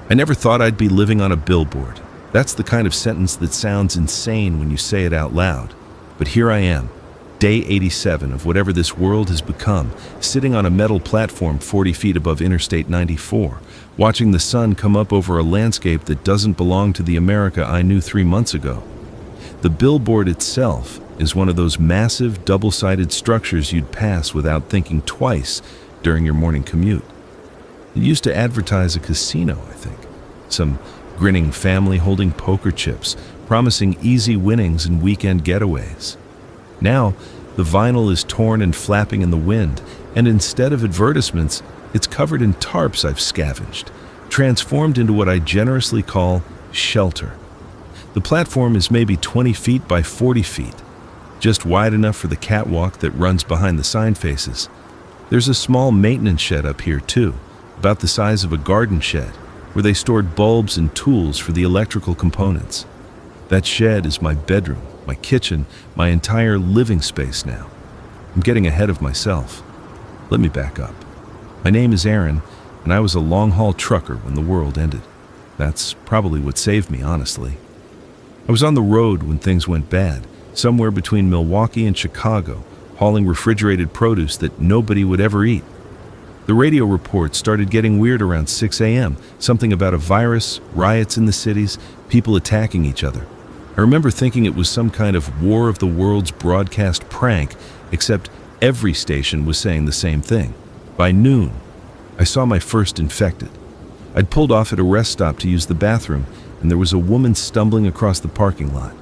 I never thought I'd be living on a billboard. That's the kind of sentence that sounds insane when you say it out loud. But here I am, day 87 of whatever this world has become, sitting on a metal platform 40 feet above Interstate 94, watching the sun come up over a landscape that doesn't belong to the America I knew 3 months ago. The billboard itself is one of those massive double-sided structures you'd pass without thinking twice during your morning commute. It used to advertise a casino, I think. Some grinning family holding poker chips, promising easy winnings and weekend getaways. Now, the vinyl is torn and flapping in the wind, and instead of advertisements, it's covered in tarps I've scavenged, transformed into what I generously call shelter. The platform is maybe 20 feet by 40 feet, just wide enough for the catwalk that runs behind the sign faces. There's a small maintenance shed up here too, about the size of a garden shed, where they stored bulbs and tools for the electrical components. That shed is my bedroom, my kitchen, my entire living space now. I'm getting ahead of myself. Let me back up. My name is Aaron, and I was a long-haul trucker when the world ended. That's probably what saved me, honestly. I was on the road when things went bad, somewhere between Milwaukee and Chicago, hauling refrigerated produce that nobody would ever eat. The radio reports started getting weird around 6 a.m., something about a virus, riots in the cities, people attacking each other. I remember thinking it was some kind of War of the Worlds broadcast prank, except every station was saying the same thing. By noon, I saw my first infected. I'd pulled off at a rest stop to use the bathroom, and there was a woman stumbling across the parking lot.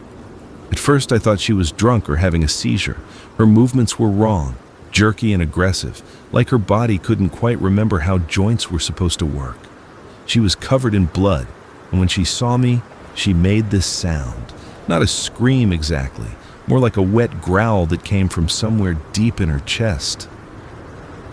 At first, I thought she was drunk or having a seizure. Her movements were wrong, jerky and aggressive, like her body couldn't quite remember how joints were supposed to work. She was covered in blood, and when she saw me, she made this sound. Not a scream exactly, more like a wet growl that came from somewhere deep in her chest.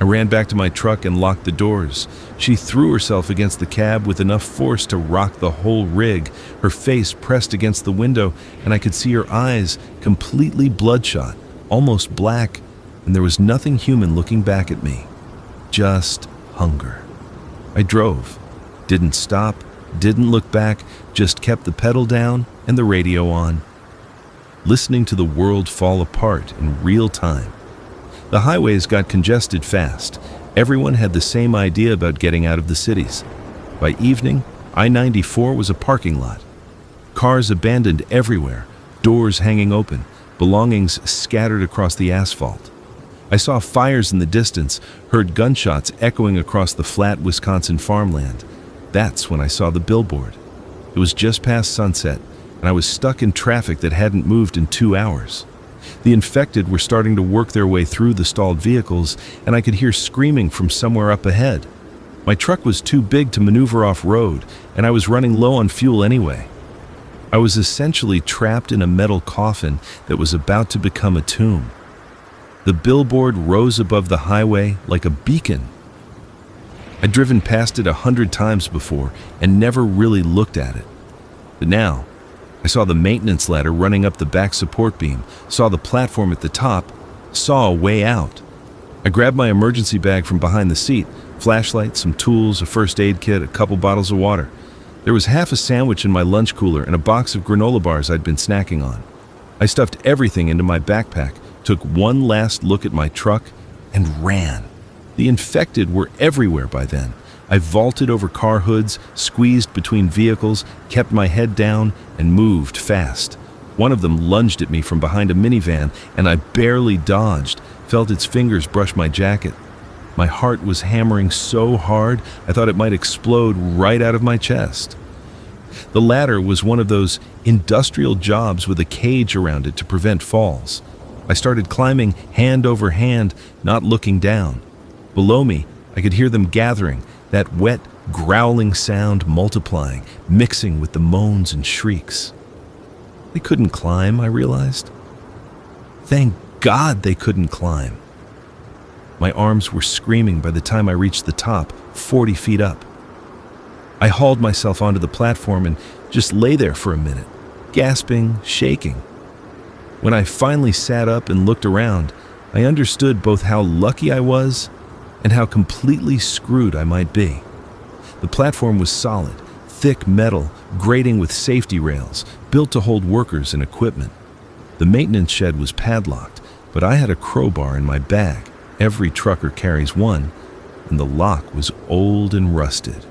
I ran back to my truck and locked the doors. She threw herself against the cab with enough force to rock the whole rig, her face pressed against the window, and I could see her eyes completely bloodshot, almost black, and there was nothing human looking back at me. Just hunger. I drove. Didn't stop, didn't look back, just kept the pedal down and the radio on. Listening to the world fall apart in real time. The highways got congested fast. Everyone had the same idea about getting out of the cities. By evening, I-94 was a parking lot. Cars abandoned everywhere, doors hanging open, belongings scattered across the asphalt. I saw fires in the distance, heard gunshots echoing across the flat Wisconsin farmland. That's when I saw the billboard. It was just past sunset, and I was stuck in traffic that hadn't moved in 2 hours. The infected were starting to work their way through the stalled vehicles, and I could hear screaming from somewhere up ahead. My truck was too big to maneuver off-road, and I was running low on fuel anyway. I was essentially trapped in a metal coffin that was about to become a tomb. The billboard rose above the highway like a beacon. I'd driven past it 100 times before and never really looked at it. But now, I saw the maintenance ladder running up the back support beam, saw the platform at the top, saw a way out. I grabbed my emergency bag from behind the seat, flashlight, some tools, a first aid kit, a couple bottles of water. There was half a sandwich in my lunch cooler and a box of granola bars I'd been snacking on. I stuffed everything into my backpack, took one last look at my truck, and ran. The infected were everywhere by then. I vaulted over car hoods, squeezed between vehicles, kept my head down, and moved fast. One of them lunged at me from behind a minivan, and I barely dodged, felt its fingers brush my jacket. My heart was hammering so hard, I thought it might explode right out of my chest. The ladder was one of those industrial jobs with a cage around it to prevent falls. I started climbing hand over hand, not looking down. Below me, I could hear them gathering, that wet, growling sound multiplying, mixing with the moans and shrieks. They couldn't climb, I realized. Thank God they couldn't climb. My arms were screaming by the time I reached the top, 40 feet up. I hauled myself onto the platform and just lay there for a minute, gasping, shaking. When I finally sat up and looked around, I understood both how lucky I was and how completely screwed I might be. The platform was solid, thick metal, grating with safety rails, built to hold workers and equipment. The maintenance shed was padlocked, but I had a crowbar in my bag. Every trucker carries one, and the lock was old and rusted.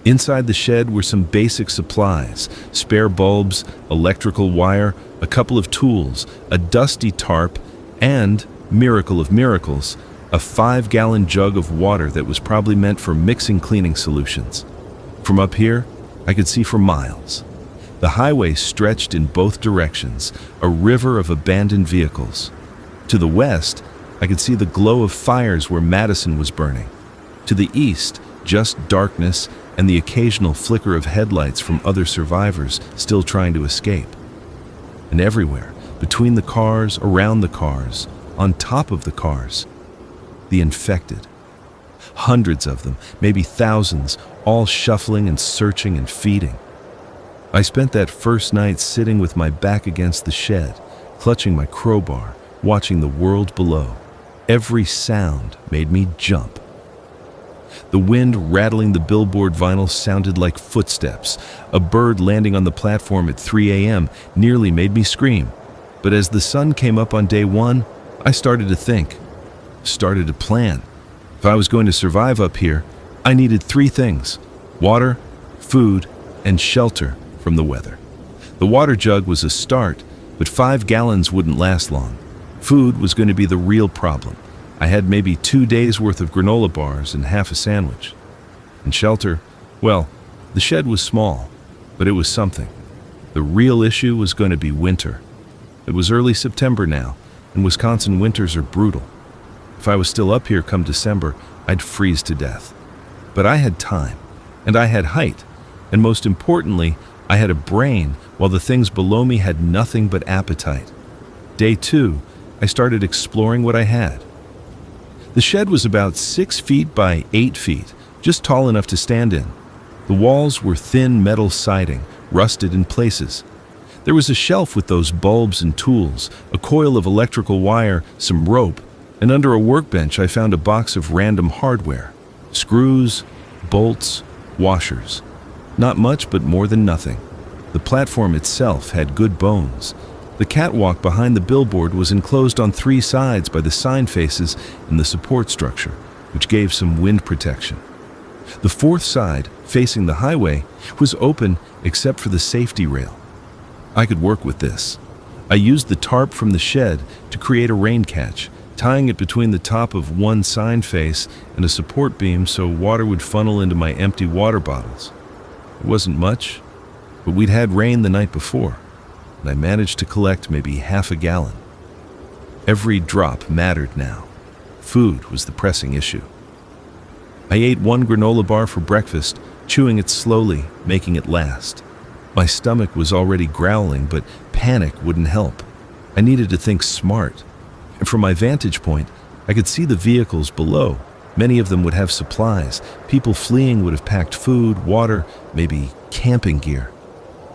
Inside the shed were some basic supplies: spare bulbs, electrical wire, a couple of tools, a dusty tarp, and, miracle of miracles, a 5-gallon jug of water that was probably meant for mixing cleaning solutions. From up here, I could see for miles. The highway stretched in both directions, a river of abandoned vehicles. To the west, I could see the glow of fires where Madison was burning. To the east, just darkness and the occasional flicker of headlights from other survivors still trying to escape. And everywhere, between the cars, around the cars, on top of the cars, the infected. Hundreds of them, maybe thousands, all shuffling and searching and feeding. I spent that first night sitting with my back against the shed, clutching my crowbar, watching the world below. Every sound made me jump. The wind rattling the billboard vinyl sounded like footsteps. A bird landing on the platform at 3 a.m. nearly made me scream. But as the sun came up on day one, I started to think, started to plan. If I was going to survive up here, I needed 3 things: water, food, and shelter from the weather. The water jug was a start, but 5 gallons wouldn't last long. Food was going to be the real problem. I had maybe 2 days' worth of granola bars and half a sandwich. And shelter, well, the shed was small, but it was something. The real issue was going to be winter. It was early September now, and Wisconsin winters are brutal. If I was still up here come December, I'd freeze to death. But I had time, and I had height, and most importantly, I had a brain, while the things below me had nothing but appetite. Day 2, I started exploring what I had. The shed was about 6 feet by 8 feet, just tall enough to stand in. The walls were thin metal siding, rusted in places. There was a shelf with those bulbs and tools, a coil of electrical wire, some rope, and under a workbench I found a box of random hardware: screws, bolts, washers. Not much, but more than nothing. The platform itself had good bones. The catwalk behind the billboard was enclosed on 3 sides by the sign faces and the support structure, which gave some wind protection. The 4th side, facing the highway, was open except for the safety rail. I could work with this. I used the tarp from the shed to create a rain catch, tying it between the top of one sign face and a support beam so water would funnel into my empty water bottles. It wasn't much, but we'd had rain the night before, and I managed to collect maybe half a gallon. Every drop mattered now. Food was the pressing issue. I ate 1 granola bar for breakfast, chewing it slowly, making it last. My stomach was already growling, but panic wouldn't help. I needed to think smart. And from my vantage point, I could see the vehicles below. Many of them would have supplies. People fleeing would have packed food, water, maybe camping gear.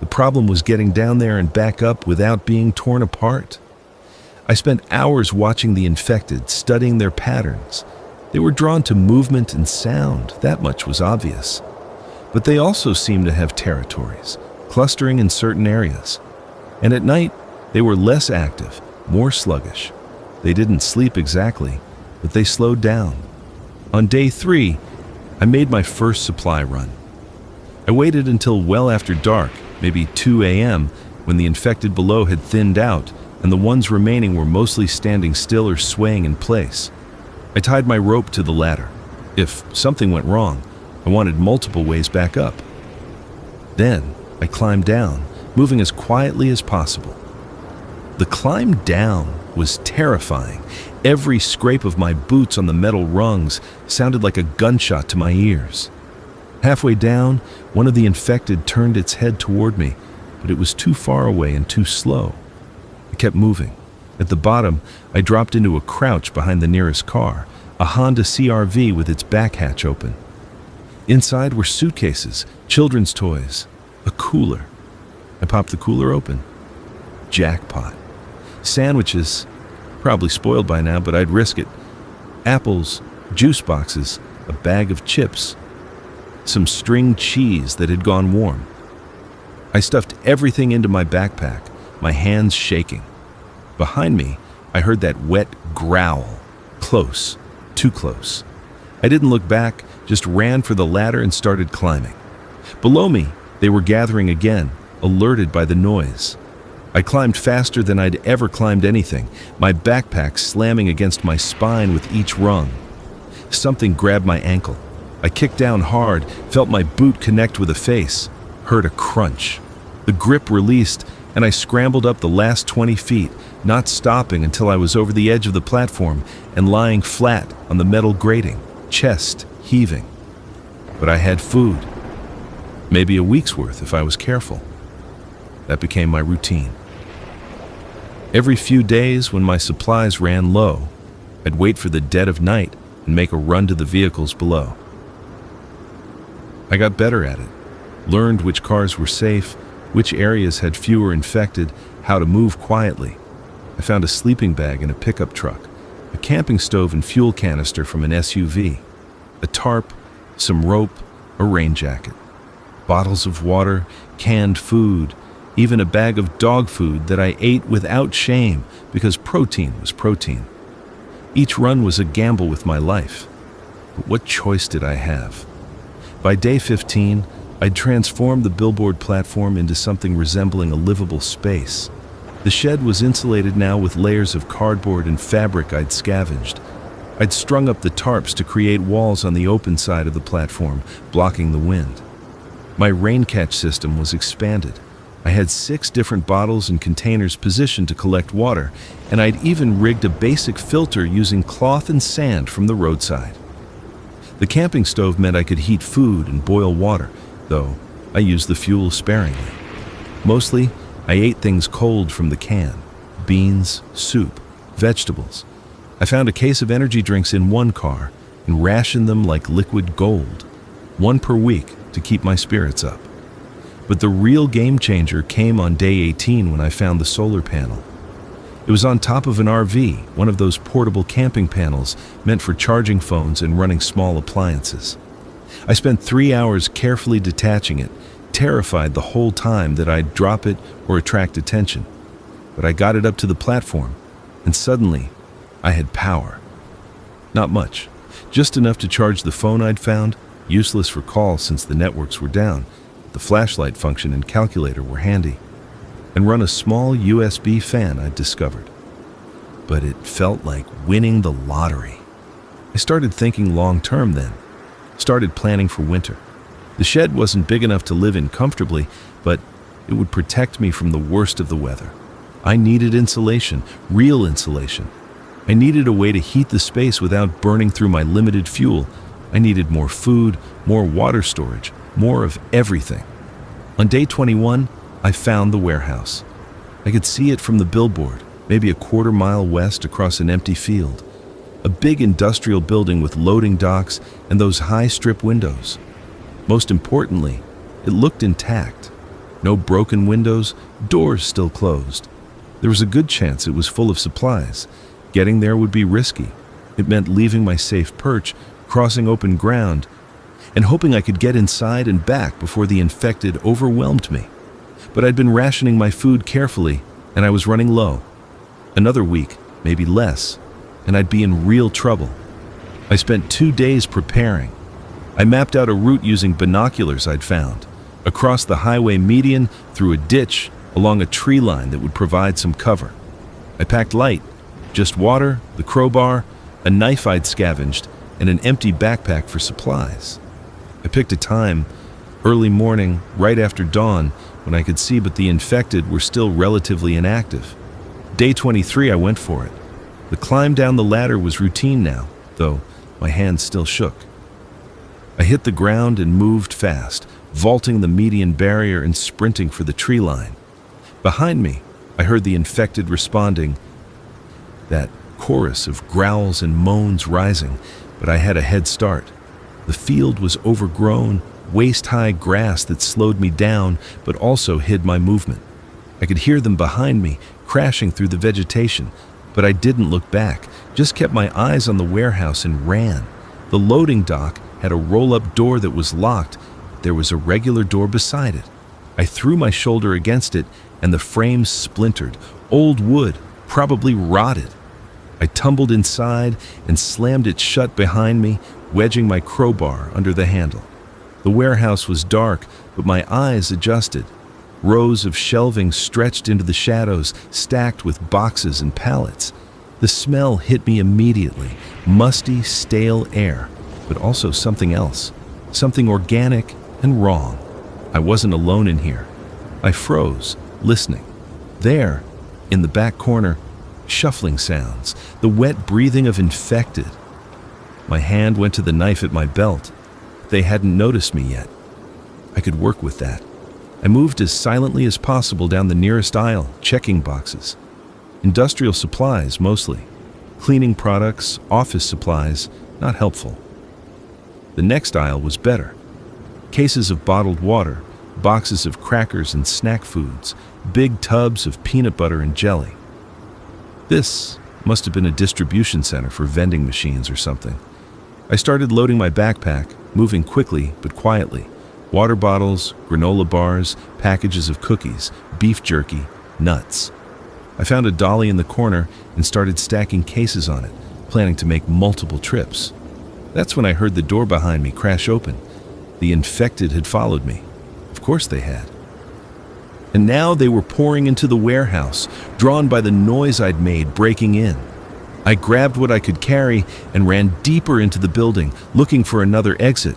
The problem was getting down there and back up without being torn apart. I spent hours watching the infected, studying their patterns. They were drawn to movement and sound, that much was obvious. But they also seemed to have territories, clustering in certain areas. And at night, they were less active, more sluggish. They didn't sleep exactly, but they slowed down. On day 3, I made my first supply run. I waited until well after dark, maybe 2 a.m., when the infected below had thinned out, and the ones remaining were mostly standing still or swaying in place. I tied my rope to the ladder. If something went wrong, I wanted multiple ways back up. Then I climbed down, moving as quietly as possible. The climb down was terrifying. Every scrape of my boots on the metal rungs sounded like a gunshot to my ears. Halfway down, one of the infected turned its head toward me, but it was too far away and too slow. I kept moving. At the bottom, I dropped into a crouch behind the nearest car, a Honda CR-V with its back hatch open. Inside were suitcases, children's toys, a cooler. I popped the cooler open. Jackpot. Sandwiches, probably spoiled by now, but I'd risk it. Apples, juice boxes, a bag of chips. some string cheese that had gone warm. I stuffed everything into my backpack, my hands shaking. Behind me, I heard that wet growl. Close, too close. I didn't look back, just ran for the ladder and started climbing. Below me, they were gathering again, alerted by the noise. I climbed faster than I'd ever climbed anything, my backpack slamming against my spine with each rung. Something grabbed my ankle. I kicked down hard, felt my boot connect with a face, heard a crunch. The grip released, and I scrambled up the last 20 feet, not stopping until I was over the edge of the platform and lying flat on the metal grating, chest heaving. But I had food. Maybe a week's worth if I was careful. That became my routine. Every few days when my supplies ran low, I'd wait for the dead of night and make a run to the vehicles below. I got better at it, learned which cars were safe, which areas had fewer infected, how to move quietly. I found a sleeping bag in a pickup truck, a camping stove and fuel canister from an SUV, a tarp, some rope, a rain jacket, bottles of water, canned food, even a bag of dog food that I ate without shame because protein was protein. Each run was a gamble with my life. But what choice did I have? By day 15, I'd transformed the billboard platform into something resembling a livable space. The shed was insulated now with layers of cardboard and fabric I'd scavenged. I'd strung up the tarps to create walls on the open side of the platform, blocking the wind. My rain catch system was expanded. I had 6 different bottles and containers positioned to collect water, and I'd even rigged a basic filter using cloth and sand from the roadside. The camping stove meant I could heat food and boil water, though I used the fuel sparingly. Mostly, I ate things cold from the can: beans, soup, vegetables. I found a case of energy drinks in one car and rationed them like liquid gold, 1 per week to keep my spirits up. But the real game changer came on day 18 when I found the solar panel. It was on top of an RV, one of those portable camping panels meant for charging phones and running small appliances. I spent 3 hours carefully detaching it, terrified the whole time that I'd drop it or attract attention. But I got it up to the platform, and suddenly I had power. Not much, just enough to charge the phone I'd found, useless for calls since the networks were down. The flashlight function and calculator were handy, and run a small USB fan I'd discovered. But it felt like winning the lottery. I started thinking long-term then, started planning for winter. The shed wasn't big enough to live in comfortably, but it would protect me from the worst of the weather. I needed insulation, real insulation. I needed a way to heat the space without burning through my limited fuel. I needed more food, more water storage, more of everything. On day 21, I found the warehouse. I could see it from the billboard, maybe a quarter-mile west across an empty field. A big industrial building with loading docks and those high strip windows. Most importantly, it looked intact. No broken windows, doors still closed. There was a good chance it was full of supplies. Getting there would be risky. It meant leaving my safe perch, crossing open ground, and hoping I could get inside and back before the infected overwhelmed me. But I'd been rationing my food carefully, and I was running low. Another week, maybe less, and I'd be in real trouble. I spent 2 days preparing. I mapped out a route using binoculars I'd found, across the highway median, through a ditch, along a tree line that would provide some cover. I packed light, just water, the crowbar, a knife I'd scavenged, and an empty backpack for supplies. I picked a time, early morning, right after dawn, when I could see but the infected were still relatively inactive. Day 23, I went for it. The climb down the ladder was routine now, though my hands still shook. I hit the ground and moved fast, vaulting the median barrier and sprinting for the tree line. Behind me, I heard the infected responding, that chorus of growls and moans rising, but I had a head start. The field was overgrown, waist-high grass that slowed me down but also hid my movement. I could hear them behind me, crashing through the vegetation, but I didn't look back, just kept my eyes on the warehouse and ran. The loading dock, had a roll-up door that was locked. There was a regular door beside it. I threw my shoulder against it, and the frame splintered. Old wood, probably rotted. I tumbled inside and slammed it shut behind me, wedging my crowbar under the handle. The warehouse was dark, but my eyes adjusted. Rows of shelving stretched into the shadows, stacked with boxes and pallets. The smell hit me immediately. Musty, stale air, but also something else. Something organic and wrong. I wasn't alone in here. I froze, listening. There, in the back corner, shuffling sounds, the wet breathing of infected. My hand went to the knife at my belt. They hadn't noticed me yet. I could work with that. I moved as silently as possible down the nearest aisle, checking boxes. Industrial supplies, mostly. Cleaning products, office supplies, not helpful. The next aisle was better. Cases of bottled water, boxes of crackers and snack foods, big tubs of peanut butter and jelly. This must have been a distribution center for vending machines or something. I started loading my backpack, moving quickly but quietly. Water bottles, granola bars, packages of cookies, beef jerky, nuts. I found a dolly in the corner and started stacking cases on it, planning to make multiple trips. That's when I heard the door behind me crash open. The infected had followed me. Of course they had. And now they were pouring into the warehouse, drawn by the noise I'd made breaking in. I grabbed what I could carry and ran deeper into the building, looking for another exit.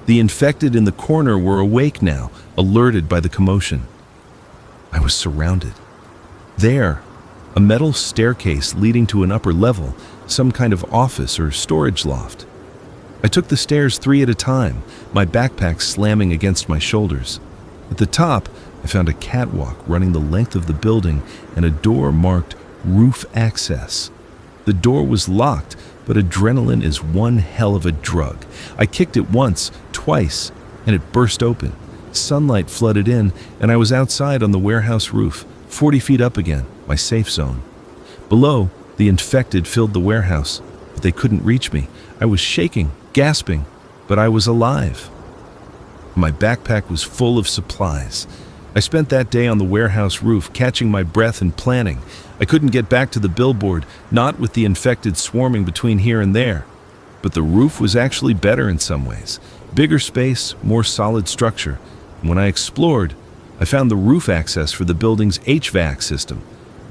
The infected in the corner were awake now, alerted by the commotion. I was surrounded. There, a metal staircase leading to an upper level, some kind of office or storage loft. I took the stairs 3 at a time, my backpack slamming against my shoulders. At the top, I found a catwalk running the length of the building and a door marked Roof Access. The door was locked, but adrenaline is one hell of a drug. I kicked it once, twice, and it burst open. Sunlight flooded in, and I was outside on the warehouse roof, 40 feet up again, my safe zone. Below, the infected filled the warehouse, but they couldn't reach me. I was shaking, gasping, but I was alive. My backpack was full of supplies. I spent that day on the warehouse roof, catching my breath and planning. I couldn't get back to the billboard, not with the infected swarming between here and there. But the roof was actually better in some ways. Bigger space, more solid structure. And when I explored, I found the roof access for the building's HVAC system.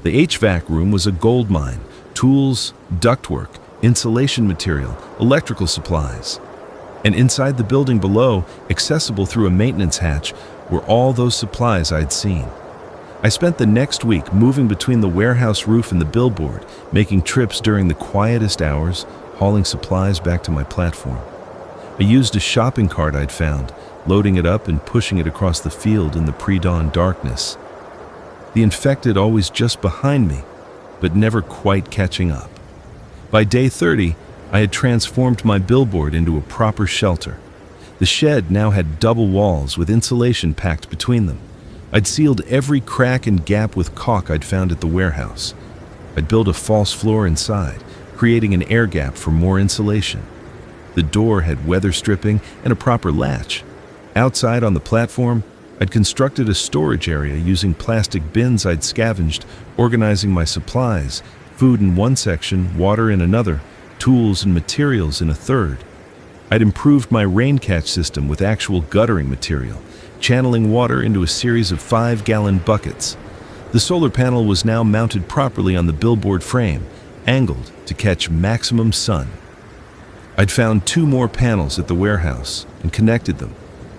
The HVAC room was a gold mine. Tools, ductwork, insulation material, electrical supplies. And inside the building below, accessible through a maintenance hatch, were all those supplies I'd seen. I spent the next week moving between the warehouse roof and the billboard, making trips during the quietest hours, hauling supplies back to my platform. I used a shopping cart I'd found, loading it up and pushing it across the field in the pre-dawn darkness. The infected always just behind me, but never quite catching up. By day 30, I had transformed my billboard into a proper shelter. The shed now had double walls with insulation packed between them. I'd sealed every crack and gap with caulk I'd found at the warehouse. I'd built a false floor inside, creating an air gap for more insulation. The door had weather stripping and a proper latch. Outside on the platform, I'd constructed a storage area using plastic bins I'd scavenged, organizing my supplies, food in one section, water in another, tools and materials in a third. I'd improved my rain catch system with actual guttering material, channeling water into a series of 5-gallon buckets. The solar panel was now mounted properly on the billboard frame, angled to catch maximum sun. I'd found 2 more panels at the warehouse and connected them,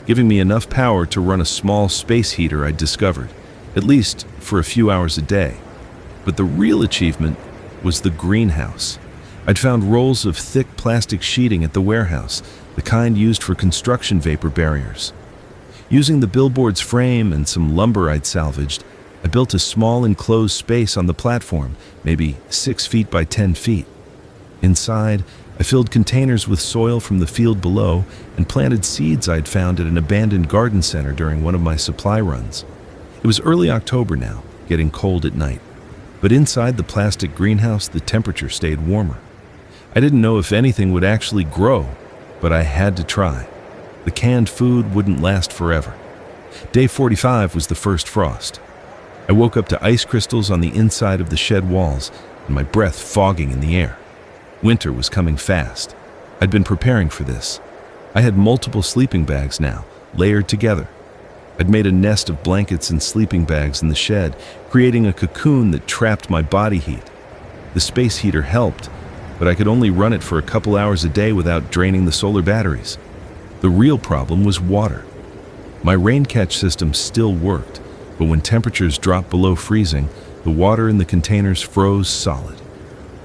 giving me enough power to run a small space heater I'd discovered, at least for a few hours a day. But the real achievement was the greenhouse. I'd found rolls of thick plastic sheeting at the warehouse, the kind used for construction vapor barriers. Using the billboard's frame and some lumber I'd salvaged, I built a small enclosed space on the platform, maybe 6 feet by 10 feet. Inside, I filled containers with soil from the field below and planted seeds I'd found at an abandoned garden center during one of my supply runs. It was early October now, getting cold at night. But inside the plastic greenhouse, the temperature stayed warmer. I didn't know if anything would actually grow, but I had to try. The canned food wouldn't last forever. Day 45 was the first frost. I woke up to ice crystals on the inside of the shed walls and my breath fogging in the air. Winter was coming fast. I'd been preparing for this. I had multiple sleeping bags now, layered together. I'd made a nest of blankets and sleeping bags in the shed, creating a cocoon that trapped my body heat. The space heater helped, but I could only run it for a couple hours a day without draining the solar batteries. The real problem was water. My rain catch system still worked, but when temperatures dropped below freezing, the water in the containers froze solid.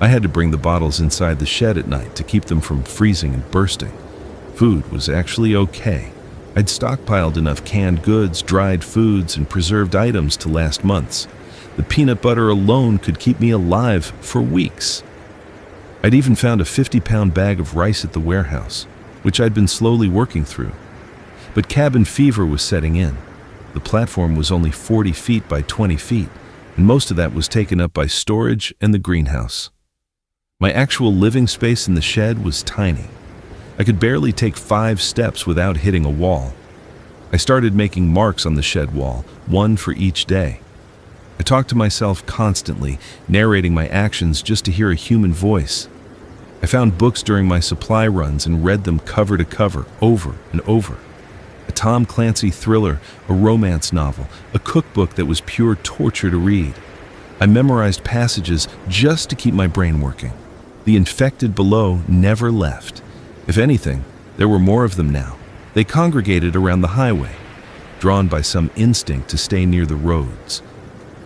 I had to bring the bottles inside the shed at night to keep them from freezing and bursting. Food was actually okay. I'd stockpiled enough canned goods, dried foods, and preserved items to last months. The peanut butter alone could keep me alive for weeks. I'd even found a 50-pound bag of rice at the warehouse, which I'd been slowly working through. But cabin fever was setting in. The platform was only 40 feet by 20 feet, and most of that was taken up by storage and the greenhouse. My actual living space in the shed was tiny. I could barely take 5 steps without hitting a wall. I started making marks on the shed wall, one for each day. I talked to myself constantly, narrating my actions just to hear a human voice. I found books during my supply runs and read them cover to cover, over and over. A Tom Clancy thriller, a romance novel, a cookbook that was pure torture to read. I memorized passages just to keep my brain working. The infected below never left. If anything, there were more of them now. They congregated around the highway, drawn by some instinct to stay near the roads.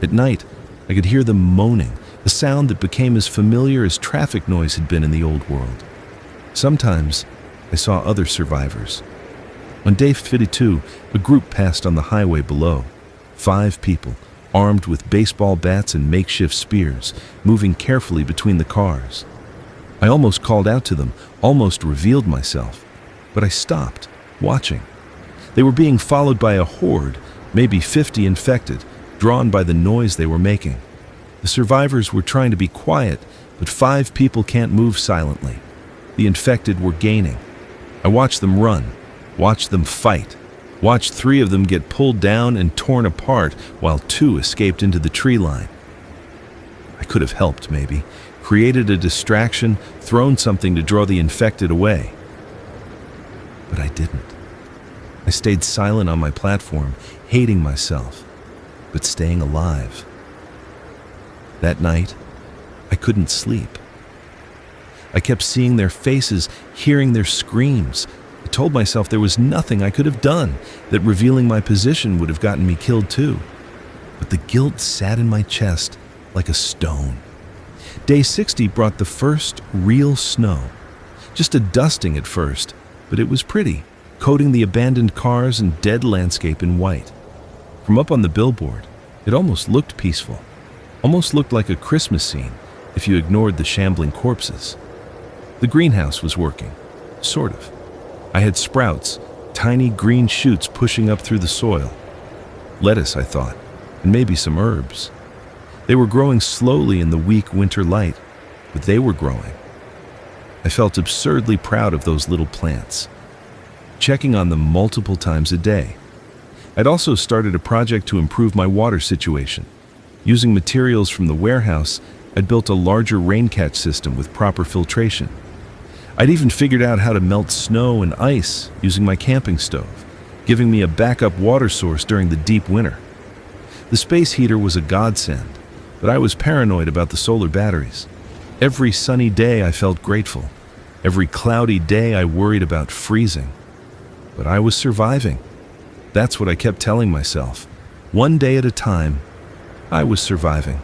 At night, I could hear them moaning, a sound that became as familiar as traffic noise had been in the old world. Sometimes, I saw other survivors. On day 52, a group passed on the highway below. 5 people, armed with baseball bats and makeshift spears, moving carefully between the cars. I almost called out to them, almost revealed myself, but I stopped, watching. They were being followed by a horde, maybe 50 infected, drawn by the noise they were making. The survivors were trying to be quiet, but 5 people can't move silently. The infected were gaining. I watched them run, watched them fight, watched 3 of them get pulled down and torn apart while 2 escaped into the tree line. I could have helped, maybe, created a distraction, thrown something to draw the infected away. But I didn't. I stayed silent on my platform, hating myself, but staying alive. That night, I couldn't sleep. I kept seeing their faces, hearing their screams. I told myself there was nothing I could have done, that revealing my position would have gotten me killed too. But the guilt sat in my chest like a stone. Day 60 brought the first real snow. Just a dusting at first, but it was pretty, coating the abandoned cars and dead landscape in white. From up on the billboard, it almost looked peaceful. Almost looked like a Christmas scene if you ignored the shambling corpses. The greenhouse was working, sort of. I had sprouts, tiny green shoots pushing up through the soil. Lettuce, I thought, and maybe some herbs. They were growing slowly in the weak winter light, but they were growing. I felt absurdly proud of those little plants, checking on them multiple times a day. I'd also started a project to improve my water situation. Using materials from the warehouse, I'd built a larger rain catch system with proper filtration. I'd even figured out how to melt snow and ice using my camping stove, giving me a backup water source during the deep winter. The space heater was a godsend, but I was paranoid about the solar batteries. Every sunny day I felt grateful. Every cloudy day I worried about freezing. But I was surviving. That's what I kept telling myself. One day at a time, I was surviving.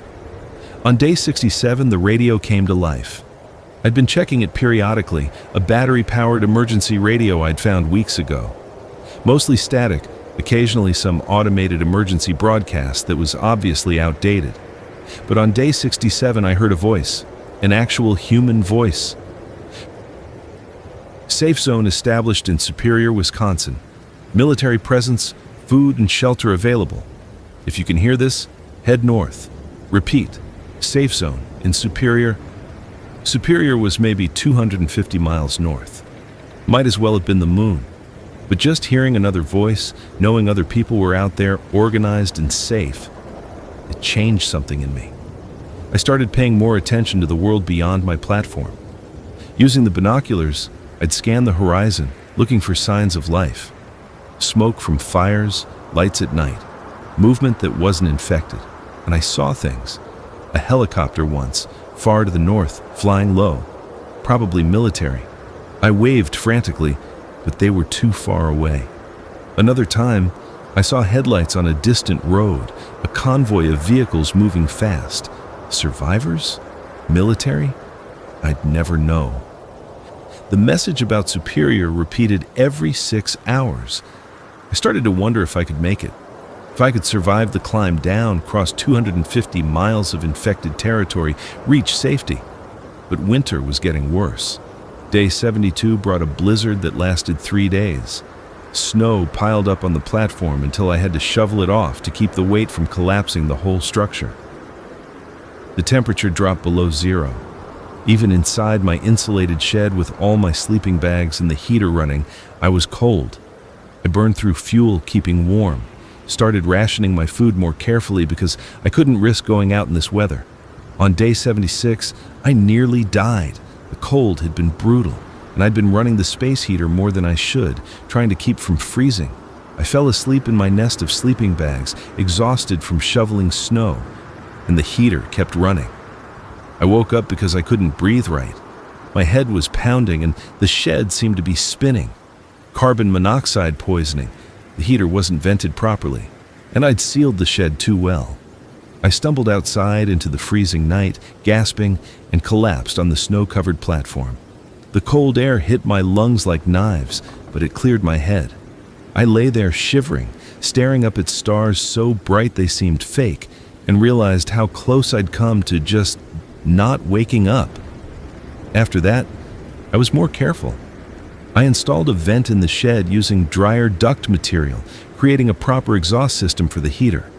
On day 67, the radio came to life. I'd been checking it periodically, a battery-powered emergency radio I'd found weeks ago. Mostly static, occasionally some automated emergency broadcast that was obviously outdated. But on day 67, I heard a voice, an actual human voice. Safe zone established in Superior, Wisconsin. Military presence, food and shelter available. If you can hear this, head north. Repeat, safe zone in Superior. Superior was maybe 250 miles north. Might as well have been the moon. But just hearing another voice, knowing other people were out there, organized and safe, it changed something in me. I started paying more attention to the world beyond my platform. Using the binoculars, I'd scan the horizon, looking for signs of life. Smoke from fires, lights at night, movement that wasn't infected. And I saw things. A helicopter once, far to the north, flying low, probably military. I waved frantically, but they were too far away. Another time, I saw headlights on a distant road, a convoy of vehicles moving fast. Survivors? Military? I'd never know. The message about Superior repeated every 6 hours. I started to wonder if I could make it. If I could survive the climb down, cross 250 miles of infected territory, reach safety. But winter was getting worse. Day 72 brought a blizzard that lasted 3 days. Snow piled up on the platform until I had to shovel it off to keep the weight from collapsing the whole structure. The temperature dropped below zero. Even inside my insulated shed with all my sleeping bags and the heater running, I was cold. I burned through fuel keeping warm, started rationing my food more carefully because I couldn't risk going out in this weather. On day 76, I nearly died. The cold had been brutal, and I'd been running the space heater more than I should, trying to keep from freezing. I fell asleep in my nest of sleeping bags, exhausted from shoveling snow, and the heater kept running. I woke up because I couldn't breathe right. My head was pounding, and the shed seemed to be spinning. Carbon monoxide poisoning. The heater wasn't vented properly, and I'd sealed the shed too well. I stumbled outside into the freezing night, gasping, and collapsed on the snow-covered platform. The cold air hit my lungs like knives, but it cleared my head. I lay there shivering, staring up at stars so bright they seemed fake, and realized how close I'd come to just not waking up. After that, I was more careful. I installed a vent in the shed using dryer duct material, creating a proper exhaust system for the heater.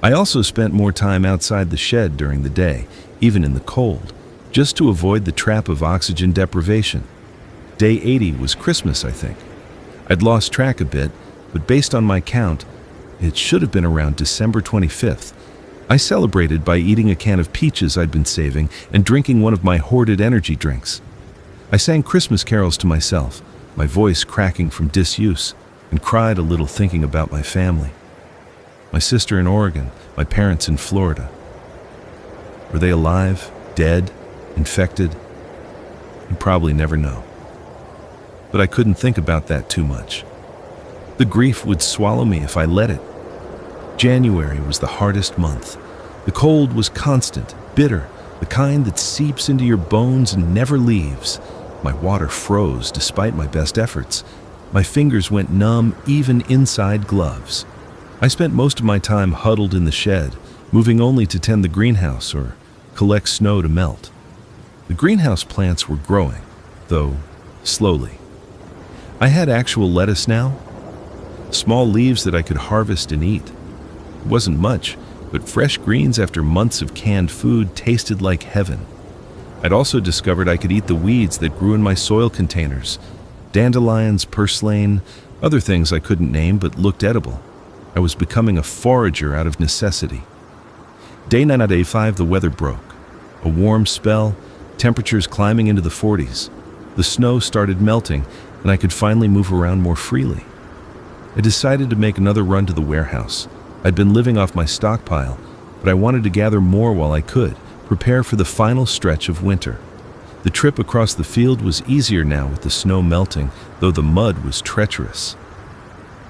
I also spent more time outside the shed during the day, even in the cold, just to avoid the trap of oxygen deprivation. Day 80 was Christmas, I think. I'd lost track a bit, but based on my count, it should have been around December 25th. I celebrated by eating a can of peaches I'd been saving and drinking one of my hoarded energy drinks. I sang Christmas carols to myself, my voice cracking from disuse, and cried a little thinking about my family. My sister in Oregon, my parents in Florida. Were they alive, dead, infected? I'd probably never know. But I couldn't think about that too much. The grief would swallow me if I let it. January was the hardest month. The cold was constant, bitter, the kind that seeps into your bones and never leaves. My water froze despite my best efforts. My fingers went numb even inside gloves. I spent most of my time huddled in the shed, moving only to tend the greenhouse or collect snow to melt. The greenhouse plants were growing, though slowly. I had actual lettuce now, small leaves that I could harvest and eat. It wasn't much, but fresh greens after months of canned food tasted like heaven. I'd also discovered I could eat the weeds that grew in my soil containers, dandelions, purslane, other things I couldn't name but looked edible. I was becoming a forager out of necessity. Day 5, the weather broke. A warm spell, temperatures climbing into the 40s. The snow started melting, and I could finally move around more freely. I decided to make another run to the warehouse. I'd been living off my stockpile, but I wanted to gather more while I could, prepare for the final stretch of winter. The trip across the field was easier now with the snow melting, though the mud was treacherous.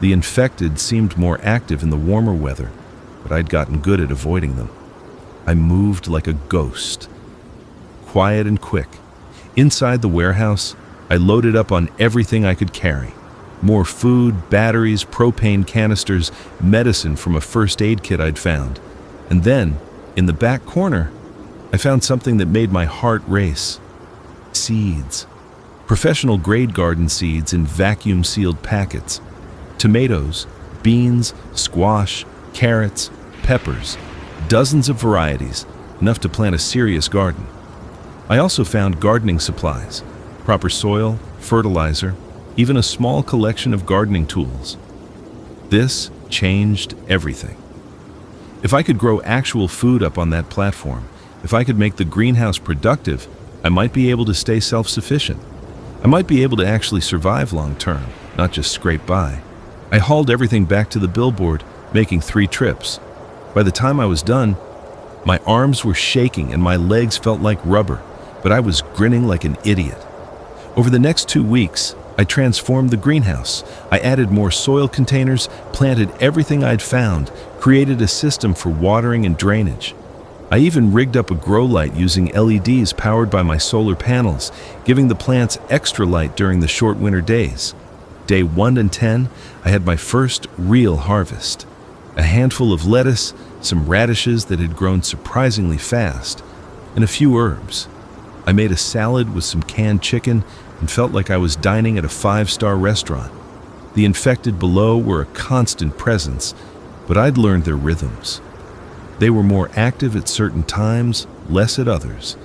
The infected seemed more active in the warmer weather, but I'd gotten good at avoiding them. I moved like a ghost. Quiet and quick. Inside the warehouse, I loaded up on everything I could carry. More food, batteries, propane canisters, medicine from a first aid kit I'd found. And then, in the back corner, I found something that made my heart race. Seeds. Professional grade garden seeds in vacuum-sealed packets. Tomatoes, beans, squash, carrots, peppers, dozens of varieties, enough to plant a serious garden. I also found gardening supplies, proper soil, fertilizer, even a small collection of gardening tools. This changed everything. If I could grow actual food up on that platform, if I could make the greenhouse productive, I might be able to stay self-sufficient. I might be able to actually survive long term, not just scrape by. I hauled everything back to the billboard, making 3 trips. By the time I was done, my arms were shaking and my legs felt like rubber, but I was grinning like an idiot. Over the next 2 weeks, I transformed the greenhouse. I added more soil containers, planted everything I'd found, created a system for watering and drainage. I even rigged up a grow light using LEDs powered by my solar panels, giving the plants extra light during the short winter days. Day 1 and 10, I had my first real harvest. A handful of lettuce, some radishes that had grown surprisingly fast, and a few herbs. I made a salad with some canned chicken and felt like I was dining at a 5-star restaurant. The infected below were a constant presence, but I'd learned their rhythms. They were more active at certain times, less at others.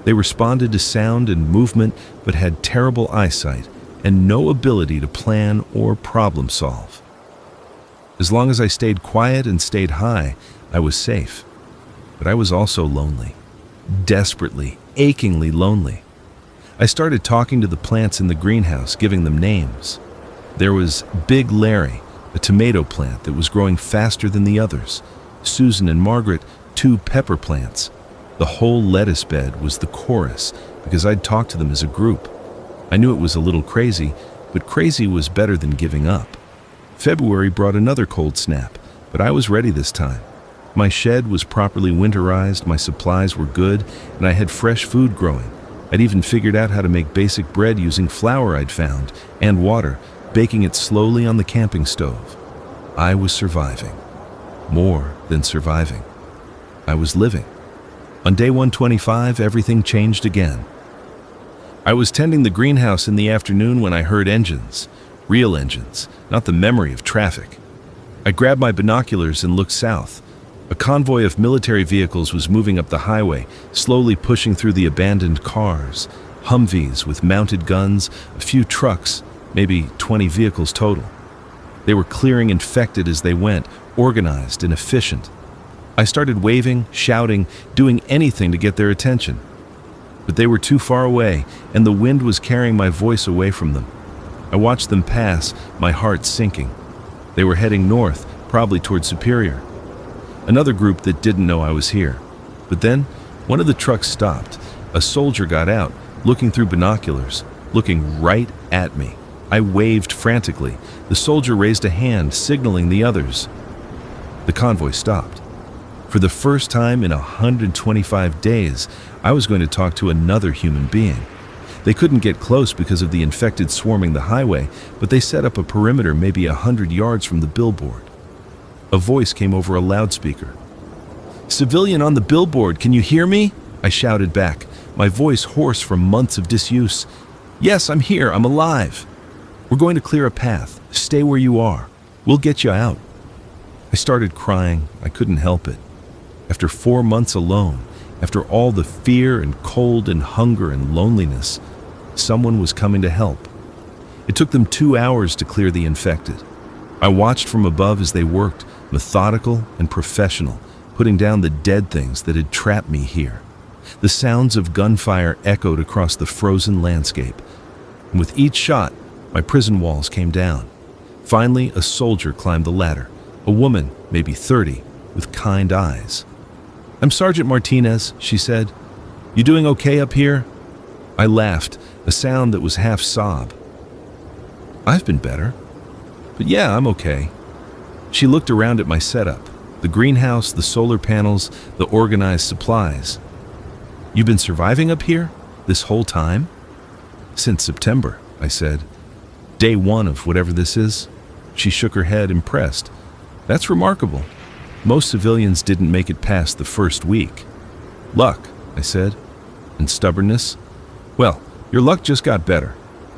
They responded to sound and movement, but had terrible eyesight and no ability to plan or problem solve. As long as I stayed quiet and stayed high, I was safe. But I was also lonely. Desperately, achingly lonely. I started talking to the plants in the greenhouse, giving them names. There was Big Larry, a tomato plant that was growing faster than the others. Susan and Margaret, 2 pepper plants. The whole lettuce bed was the chorus because I'd talked to them as a group. I knew it was a little crazy, but crazy was better than giving up. February brought another cold snap, but I was ready this time. My shed was properly winterized, my supplies were good, and I had fresh food growing. I'd even figured out how to make basic bread using flour I'd found, and water, baking it slowly on the camping stove. I was surviving. More than surviving. I was living. On day 125, everything changed again. I was tending the greenhouse in the afternoon when I heard engines. Real engines, not the memory of traffic. I grabbed my binoculars and looked south. A convoy of military vehicles was moving up the highway, slowly pushing through the abandoned cars. Humvees with mounted guns, a few trucks, maybe 20 vehicles total. They were clearing infected as they went, organized and efficient. I started waving, shouting, doing anything to get their attention. But they were too far away, and the wind was carrying my voice away from them. I watched them pass, my heart sinking. They were heading north, probably toward Superior. Another group that didn't know I was here. But then, one of the trucks stopped. A soldier got out, looking through binoculars, looking right at me. I waved frantically. The soldier raised a hand, signaling the others. The convoy stopped. For the first time in 125 days, I was going to talk to another human being. They couldn't get close because of the infected swarming the highway, but they set up a perimeter maybe 100 yards from the billboard. A voice came over a loudspeaker. "Civilian on the billboard, can you hear me?" I shouted back, my voice hoarse from months of disuse. "Yes, I'm here, I'm alive. We're going to clear a path. Stay where you are. We'll get you out." I started crying. I couldn't help it. After 4 months alone, after all the fear and cold and hunger and loneliness, someone was coming to help. It took them 2 hours to clear the infected. I watched from above as they worked, methodical and professional, putting down the dead things that had trapped me here. The sounds of gunfire echoed across the frozen landscape, and with each shot, my prison walls came down. Finally, a soldier climbed the ladder, a woman, maybe 30, with kind eyes. "I'm Sergeant Martinez," she said. "You doing okay up here?" I laughed, a sound that was half sob. "I've been better. But yeah, I'm okay." She looked around at my setup, the greenhouse, the solar panels, the organized supplies. "You've been surviving up here? This whole time?" "Since September," I said. "Day 1 of whatever this is." She shook her head, impressed. "That's remarkable. Most civilians didn't make it past the first week." "Luck," I said. "And stubbornness?" "Well, your luck just got better.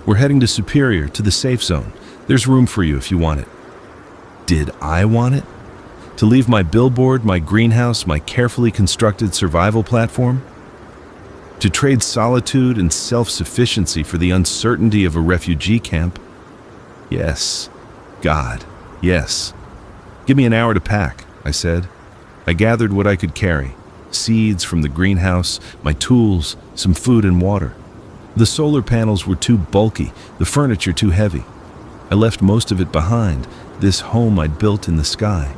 We're heading to Superior, to the safe zone. There's room for you if you want it." Did I want it? To leave my billboard, my greenhouse, my carefully constructed survival platform? To trade solitude and self-sufficiency for the uncertainty of a refugee camp? Yes. God, yes. Give me an hour to pack, I said. I gathered what I could carry. Seeds from the greenhouse, my tools, some food and water. The solar panels were too bulky, the furniture too heavy. I left most of it behind, this home I'd built in the sky.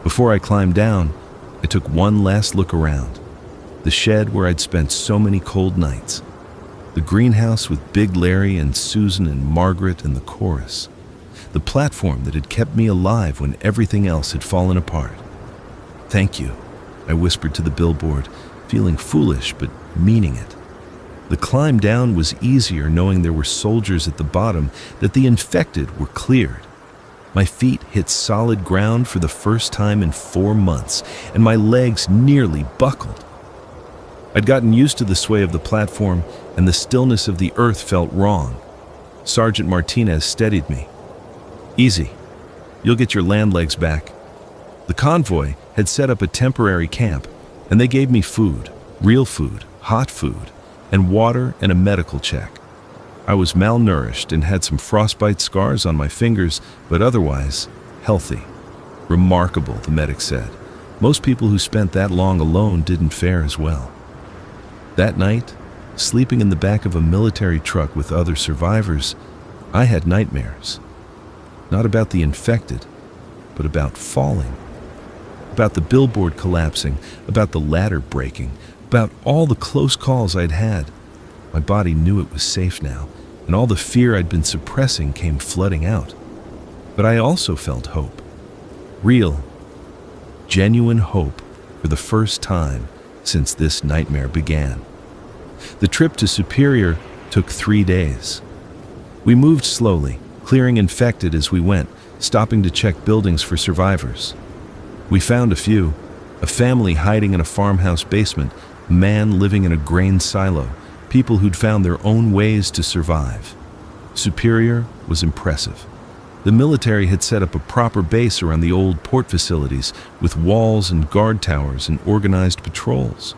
Before I climbed down, I took one last look around. The shed where I'd spent so many cold nights. The greenhouse with Big Larry and Susan and Margaret and the chorus. The platform that had kept me alive when everything else had fallen apart. Thank you, I whispered to the billboard, feeling foolish but meaning it. The climb down was easier knowing there were soldiers at the bottom, that the infected were cleared. My feet hit solid ground for the first time in 4 months, and my legs nearly buckled. I'd gotten used to the sway of the platform, and the stillness of the earth felt wrong. Sergeant Martinez steadied me. Easy. You'll get your land legs back. The convoy had set up a temporary camp, and they gave me food, real food, hot food, and water and a medical check. I was malnourished and had some frostbite scars on my fingers, but otherwise healthy. Remarkable, the medic said. Most people who spent that long alone didn't fare as well. That night, sleeping in the back of a military truck with other survivors, I had nightmares. Not about the infected, but about falling. About the billboard collapsing, about the ladder breaking, about all the close calls I'd had. My body knew it was safe now, and all the fear I'd been suppressing came flooding out. But I also felt hope. Real, genuine hope for the first time since this nightmare began. The trip to Superior took 3 days. We moved slowly, clearing infected as we went, stopping to check buildings for survivors. We found a few, a family hiding in a farmhouse basement, a man living in a grain silo, people who'd found their own ways to survive. Superior was impressive. The military had set up a proper base around the old port facilities with walls and guard towers and organized patrols.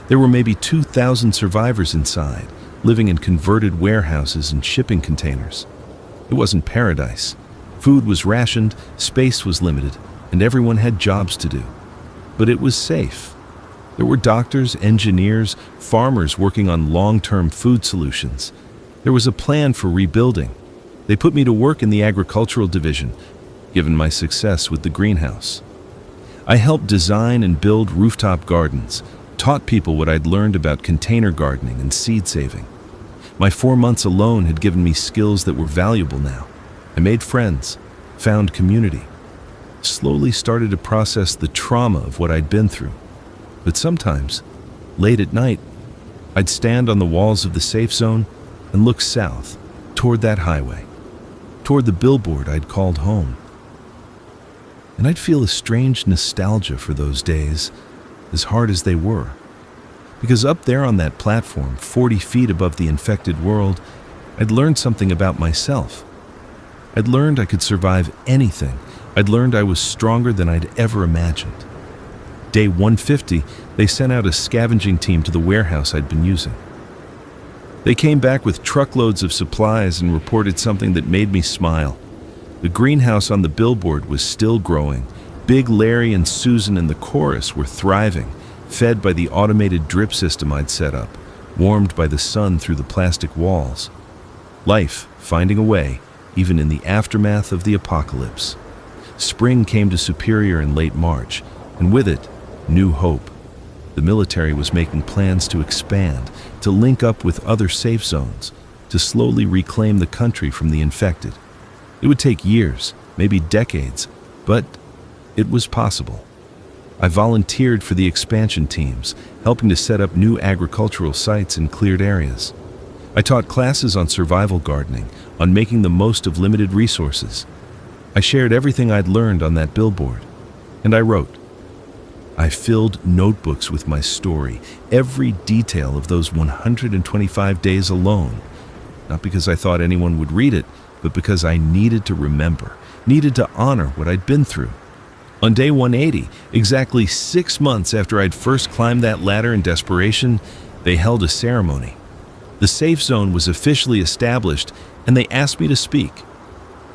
There were maybe 2,000 survivors inside, living in converted warehouses and shipping containers. It wasn't paradise. Food was rationed, space was limited, and everyone had jobs to do. But it was safe. There were doctors, engineers, farmers working on long-term food solutions. There was a plan for rebuilding. They put me to work in the agricultural division, given my success with the greenhouse. I helped design and build rooftop gardens, taught people what I'd learned about container gardening and seed saving. My 4 months alone had given me skills that were valuable now. I made friends, found community, slowly started to process the trauma of what I'd been through. But sometimes, late at night, I'd stand on the walls of the safe zone and look south, toward that highway, toward the billboard I'd called home. And I'd feel a strange nostalgia for those days, as hard as they were. Because up there on that platform, 40 feet above the infected world, I'd learned something about myself. I'd learned I could survive anything. I'd learned I was stronger than I'd ever imagined. Day 150, they sent out a scavenging team to the warehouse I'd been using. They came back with truckloads of supplies and reported something that made me smile. The greenhouse on the billboard was still growing. Big Larry and Susan in the chorus were thriving, fed by the automated drip system I'd set up, warmed by the sun through the plastic walls. Life finding a way, even in the aftermath of the apocalypse. Spring came to Superior in late March, and with it, new hope. The military was making plans to expand, to link up with other safe zones, to slowly reclaim the country from the infected. It would take years, maybe decades, but it was possible. I volunteered for the expansion teams, helping to set up new agricultural sites in cleared areas. I taught classes on survival gardening, on making the most of limited resources. I shared everything I'd learned on that billboard, and I wrote. I filled notebooks with my story, every detail of those 125 days alone, not because I thought anyone would read it, but because I needed to remember, needed to honor what I'd been through. On day 180, exactly 6 months after I'd first climbed that ladder in desperation, They held a ceremony. The safe zone was officially established, and they asked me to speak.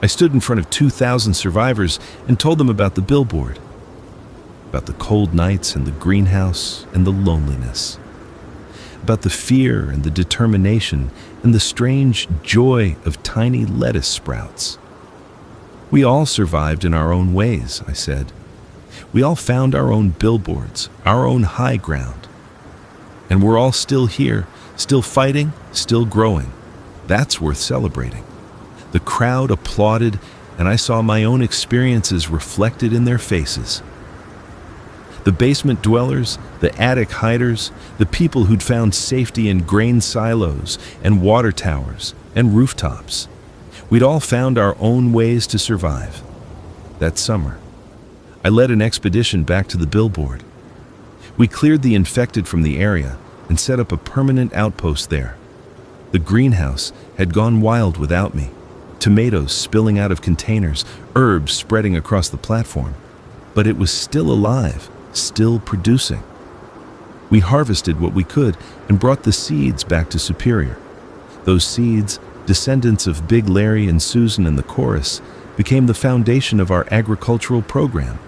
I stood in front of 2,000 survivors and told them about the billboard, about the cold nights and the greenhouse and the loneliness, about the fear and the determination and the strange joy of tiny lettuce sprouts. We all survived in our own ways, I said. We all found our own billboards, our own high ground. And we're all still here, still fighting, still growing. That's worth celebrating. The crowd applauded, and I saw my own experiences reflected in their faces. The basement dwellers, the attic hiders, the people who'd found safety in grain silos and water towers and rooftops. We'd all found our own ways to survive. That summer, I led an expedition back to the billboard. We cleared the infected from the area and set up a permanent outpost there. The greenhouse had gone wild without me. Tomatoes spilling out of containers, herbs spreading across the platform. But it was still alive, still producing. We harvested what we could and brought the seeds back to Superior. Those seeds, descendants of Big Larry and Susan in the chorus, became the foundation of our agricultural program.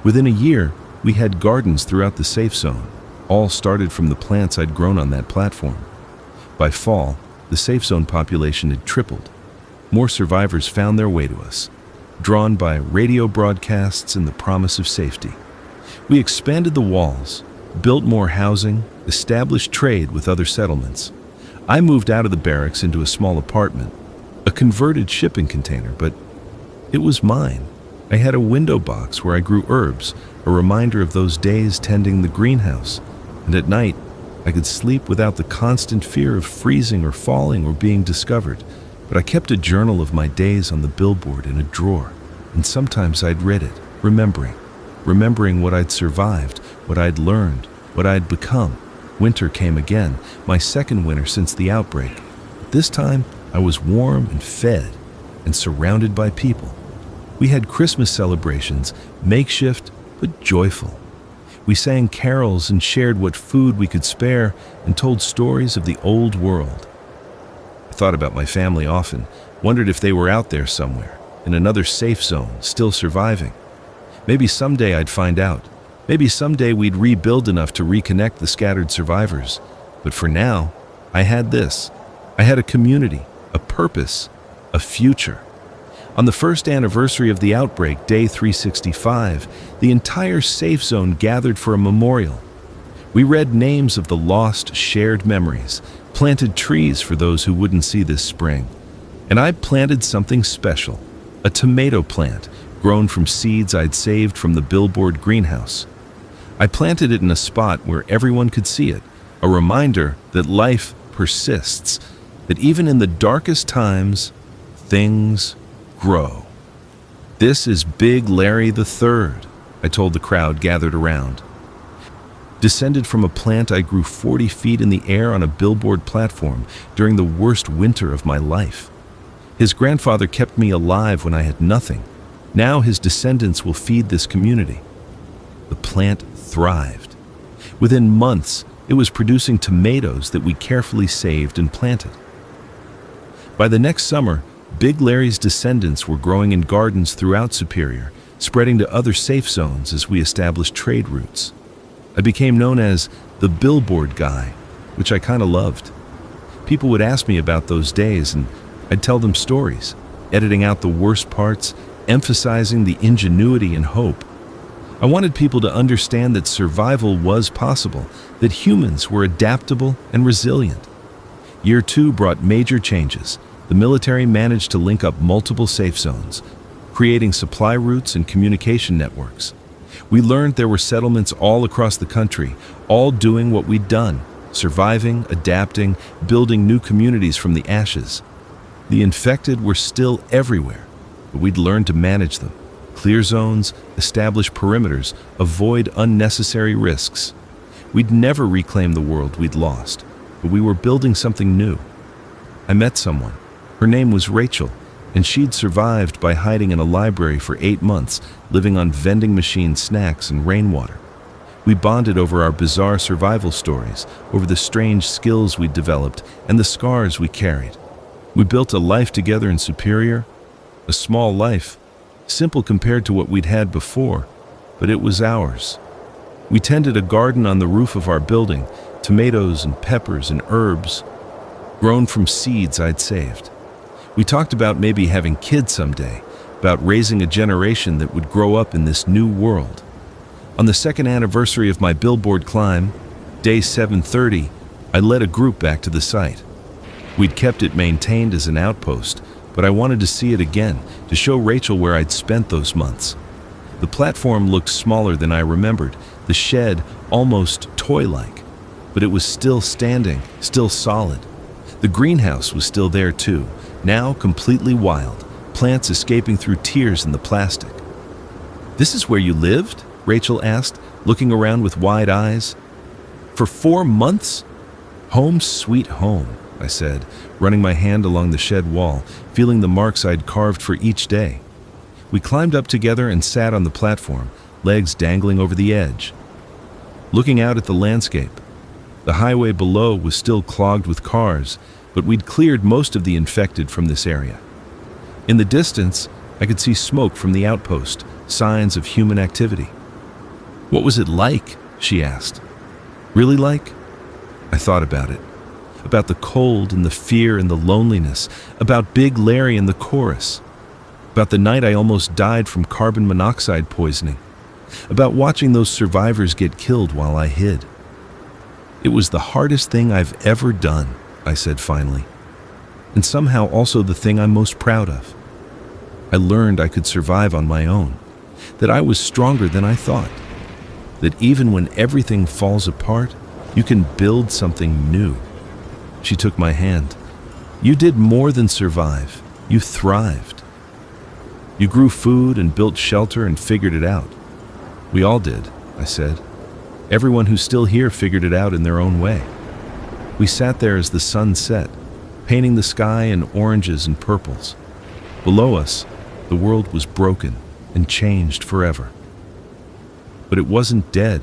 Within a year, we had gardens throughout the safe zone, all started from the plants I'd grown on that platform. By fall, the safe zone population had tripled. More survivors found their way to us, drawn by radio broadcasts and the promise of safety. We expanded the walls, built more housing, established trade with other settlements. I moved out of the barracks into a small apartment, a converted shipping container, but it was mine. I had a window box where I grew herbs, a reminder of those days tending the greenhouse. And at night, I could sleep without the constant fear of freezing or falling or being discovered. But I kept a journal of my days on the billboard in a drawer, and sometimes I'd read it, remembering what I'd survived, what I'd learned, what I'd become. Winter came again, my second winter since the outbreak. This time, I was warm and fed and surrounded by people. We had Christmas celebrations, makeshift but joyful. We sang carols and shared what food we could spare and told stories of the old world. I thought about my family often, wondered if they were out there somewhere, in another safe zone, still surviving. Maybe someday I'd find out. Maybe someday we'd rebuild enough to reconnect the scattered survivors. But for now, I had this. I had a community, a purpose, a future. On the first anniversary of the outbreak, day 365, the entire safe zone gathered for a memorial. We read names of the lost, shared memories, planted trees for those who wouldn't see this spring. And I planted something special, a tomato plant grown from seeds I'd saved from the billboard greenhouse. I planted it in a spot where everyone could see it, a reminder that life persists, that even in the darkest times, things grow. This is Big Larry III, I told the crowd gathered around. Descended from a plant I grew 40 feet in the air on a billboard platform during the worst winter of my life. His grandfather kept me alive when I had nothing. Now his descendants will feed this community. The plant thrived. Within months, it was producing tomatoes that we carefully saved and planted. By the next summer, Big Larry's descendants were growing in gardens throughout Superior, spreading to other safe zones as we established trade routes. I became known as the billboard guy, which I kind of loved. People would ask me about those days, and I'd tell them stories, editing out the worst parts, emphasizing the ingenuity and hope. I wanted people to understand that survival was possible, that humans were adaptable and resilient. Year 2 brought major changes. The military managed to link up multiple safe zones, creating supply routes and communication networks. We learned there were settlements all across the country, all doing what we'd done, surviving, adapting, building new communities from the ashes. The infected were still everywhere, but we'd learned to manage them. Clear zones, establish perimeters, avoid unnecessary risks. We'd never reclaim the world we'd lost, but we were building something new. I met someone. Her name was Rachel, and she'd survived by hiding in a library for 8 months, living on vending machine snacks and rainwater. We bonded over our bizarre survival stories, over the strange skills we'd developed, and the scars we carried. We built a life together in Superior, a small life, simple compared to what we'd had before, but it was ours. We tended a garden on the roof of our building, tomatoes and peppers and herbs, grown from seeds I'd saved. We talked about maybe having kids someday, about raising a generation that would grow up in this new world. On the second anniversary of my billboard climb, day 730, I led a group back to the site. We'd kept it maintained as an outpost, but I wanted to see it again, to show Rachel where I'd spent those months. The platform looked smaller than I remembered, the shed almost toy-like, but it was still standing, still solid. The greenhouse was still there too, now completely wild, plants escaping through tears in the plastic. "This is where you lived?" Rachel asked, looking around with wide eyes. "For 4 months?" "Home sweet home," I said, running my hand along the shed wall, feeling the marks I'd carved for each day. We climbed up together and sat on the platform, legs dangling over the edge. Looking out at the landscape, the highway below was still clogged with cars, but we'd cleared most of the infected from this area. In the distance, I could see smoke from the outpost, signs of human activity. "What was it like?" she asked. "Really like?" I thought about it. About the cold and the fear and the loneliness, about Big Larry and the chorus, about the night I almost died from carbon monoxide poisoning, about watching those survivors get killed while I hid. "It was the hardest thing I've ever done," I said finally, "and somehow also the thing I'm most proud of. I learned I could survive on my own, that I was stronger than I thought, that even when everything falls apart, you can build something new." She took my hand. "You did more than survive. You thrived. You grew food and built shelter and figured it out." "We all did," I said. "Everyone who's still here figured it out in their own way." We sat there as the sun set, painting the sky in oranges and purples. Below us, the world was broken and changed forever. But it wasn't dead.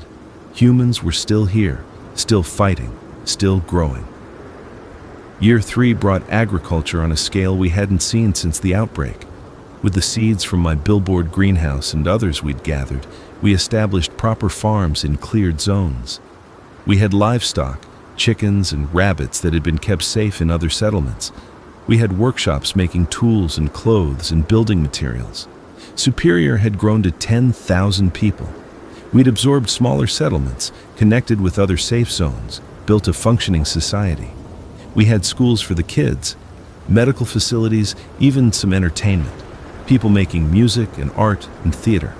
Humans were still here, still fighting, still growing. Year 3 brought agriculture on a scale we hadn't seen since the outbreak. With the seeds from my billboard greenhouse and others we'd gathered, we established proper farms in cleared zones. We had livestock, chickens and rabbits that had been kept safe in other settlements. We had workshops making tools and clothes and building materials. Superior had grown to 10,000 people. We'd absorbed smaller settlements, connected with other safe zones, built a functioning society. We had schools for the kids, medical facilities, even some entertainment, people making music and art and theater.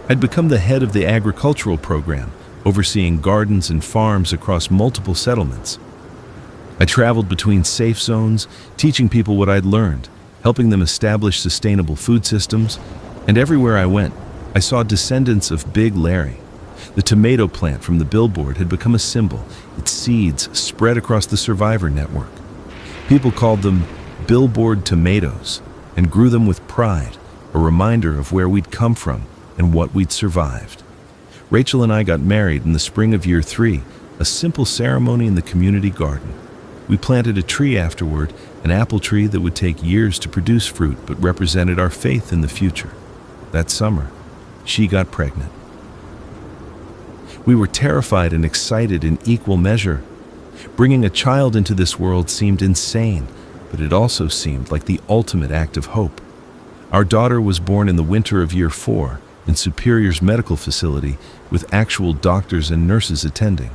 I'd become the head of the agricultural program, overseeing gardens and farms across multiple settlements. I traveled between safe zones, teaching people what I'd learned, helping them establish sustainable food systems, and everywhere I went, I saw descendants of Big Larry. The tomato plant from the billboard had become a symbol, its seeds spread across the survivor network. People called them billboard tomatoes and grew them with pride, a reminder of where we'd come from and what we'd survived. Rachel and I got married in the spring of year 3, a simple ceremony in the community garden. We planted a tree afterward, an apple tree that would take years to produce fruit but represented our faith in the future. That summer, she got pregnant. We were terrified and excited in equal measure. Bringing a child into this world seemed insane, but it also seemed like the ultimate act of hope. Our daughter was born in the winter of year 4 in Superior's medical facility with actual doctors and nurses attending.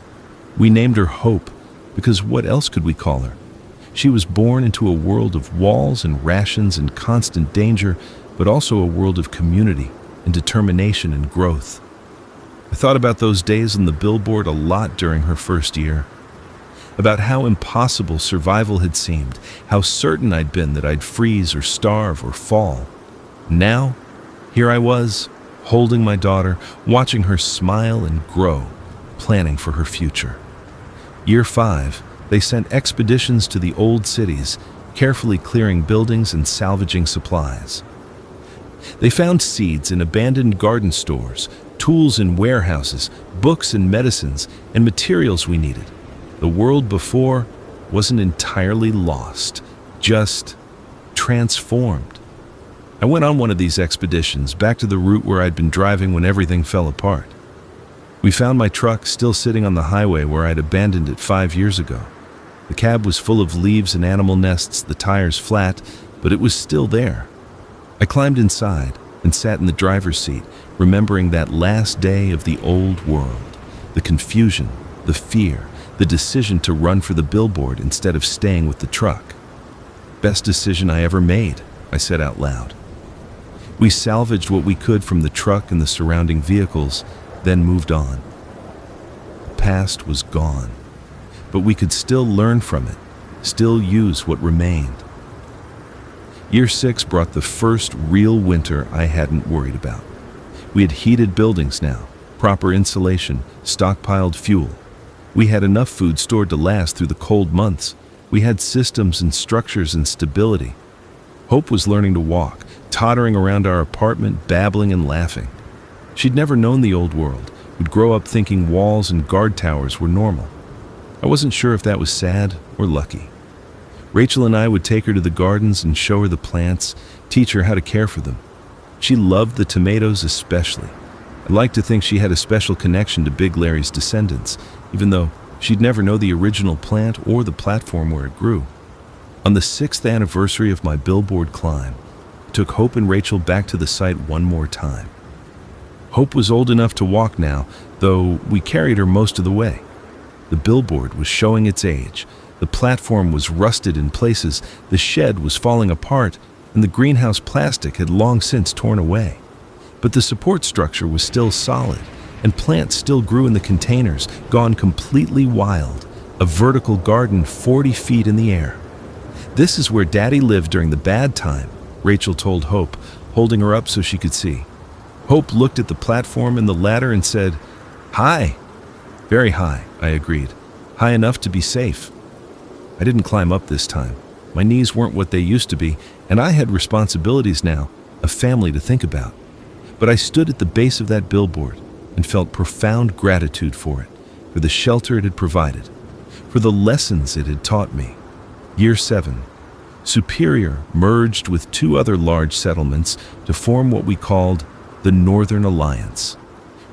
We named her Hope because what else could we call her? She was born into a world of walls and rations and constant danger, but also a world of community and determination and growth. I thought about those days on the billboard a lot during her first year, about how impossible survival had seemed, how certain I'd been that I'd freeze or starve or fall. Now, here I was, holding my daughter, watching her smile and grow, planning for her future. Year 5, they sent expeditions to the old cities, carefully clearing buildings and salvaging supplies. They found seeds in abandoned garden stores, tools in warehouses, books and medicines, and materials we needed. The world before wasn't entirely lost, just transformed. I went on one of these expeditions back to the route where I'd been driving when everything fell apart. We found my truck still sitting on the highway where I'd abandoned it 5 years ago. The cab was full of leaves and animal nests, the tires flat, but it was still there. I climbed inside and sat in the driver's seat, remembering that last day of the old world, the confusion, the fear, the decision to run for the billboard instead of staying with the truck. Best decision I ever made, I said out loud. We salvaged what we could from the truck and the surrounding vehicles, then moved on. The past was gone, but we could still learn from it, still use what remained. Year 6 brought the first real winter I hadn't worried about. We had heated buildings now, proper insulation, stockpiled fuel. We had enough food stored to last through the cold months. We had systems and structures and stability. Hope was learning to walk, tottering around our apartment, babbling and laughing. She'd never known the old world, would grow up thinking walls and guard towers were normal. I wasn't sure if that was sad or lucky. Rachel and I would take her to the gardens and show her the plants, teach her how to care for them. She loved the tomatoes especially. I'd like to think she had a special connection to Big Larry's descendants, even though she'd never know the original plant or the platform where it grew. On the 6th anniversary of my billboard climb, I took Hope and Rachel back to the site one more time. Hope was old enough to walk now, though we carried her most of the way. The billboard was showing its age. The platform was rusted in places, the shed was falling apart, and the greenhouse plastic had long since torn away. But the support structure was still solid, and plants still grew in the containers, gone completely wild, a vertical garden 40 feet in the air. "This is where Daddy lived during the bad time," Rachel told Hope, holding her up so she could see. Hope looked at the platform and the ladder and said, "High." "Very high," I agreed. "High enough to be safe." I didn't climb up this time. My knees weren't what they used to be, and I had responsibilities now, a family to think about. But I stood at the base of that billboard and felt profound gratitude for it, for the shelter it had provided, for the lessons it had taught me. Year 7. Superior merged with 2 other large settlements to form what we called the Northern Alliance.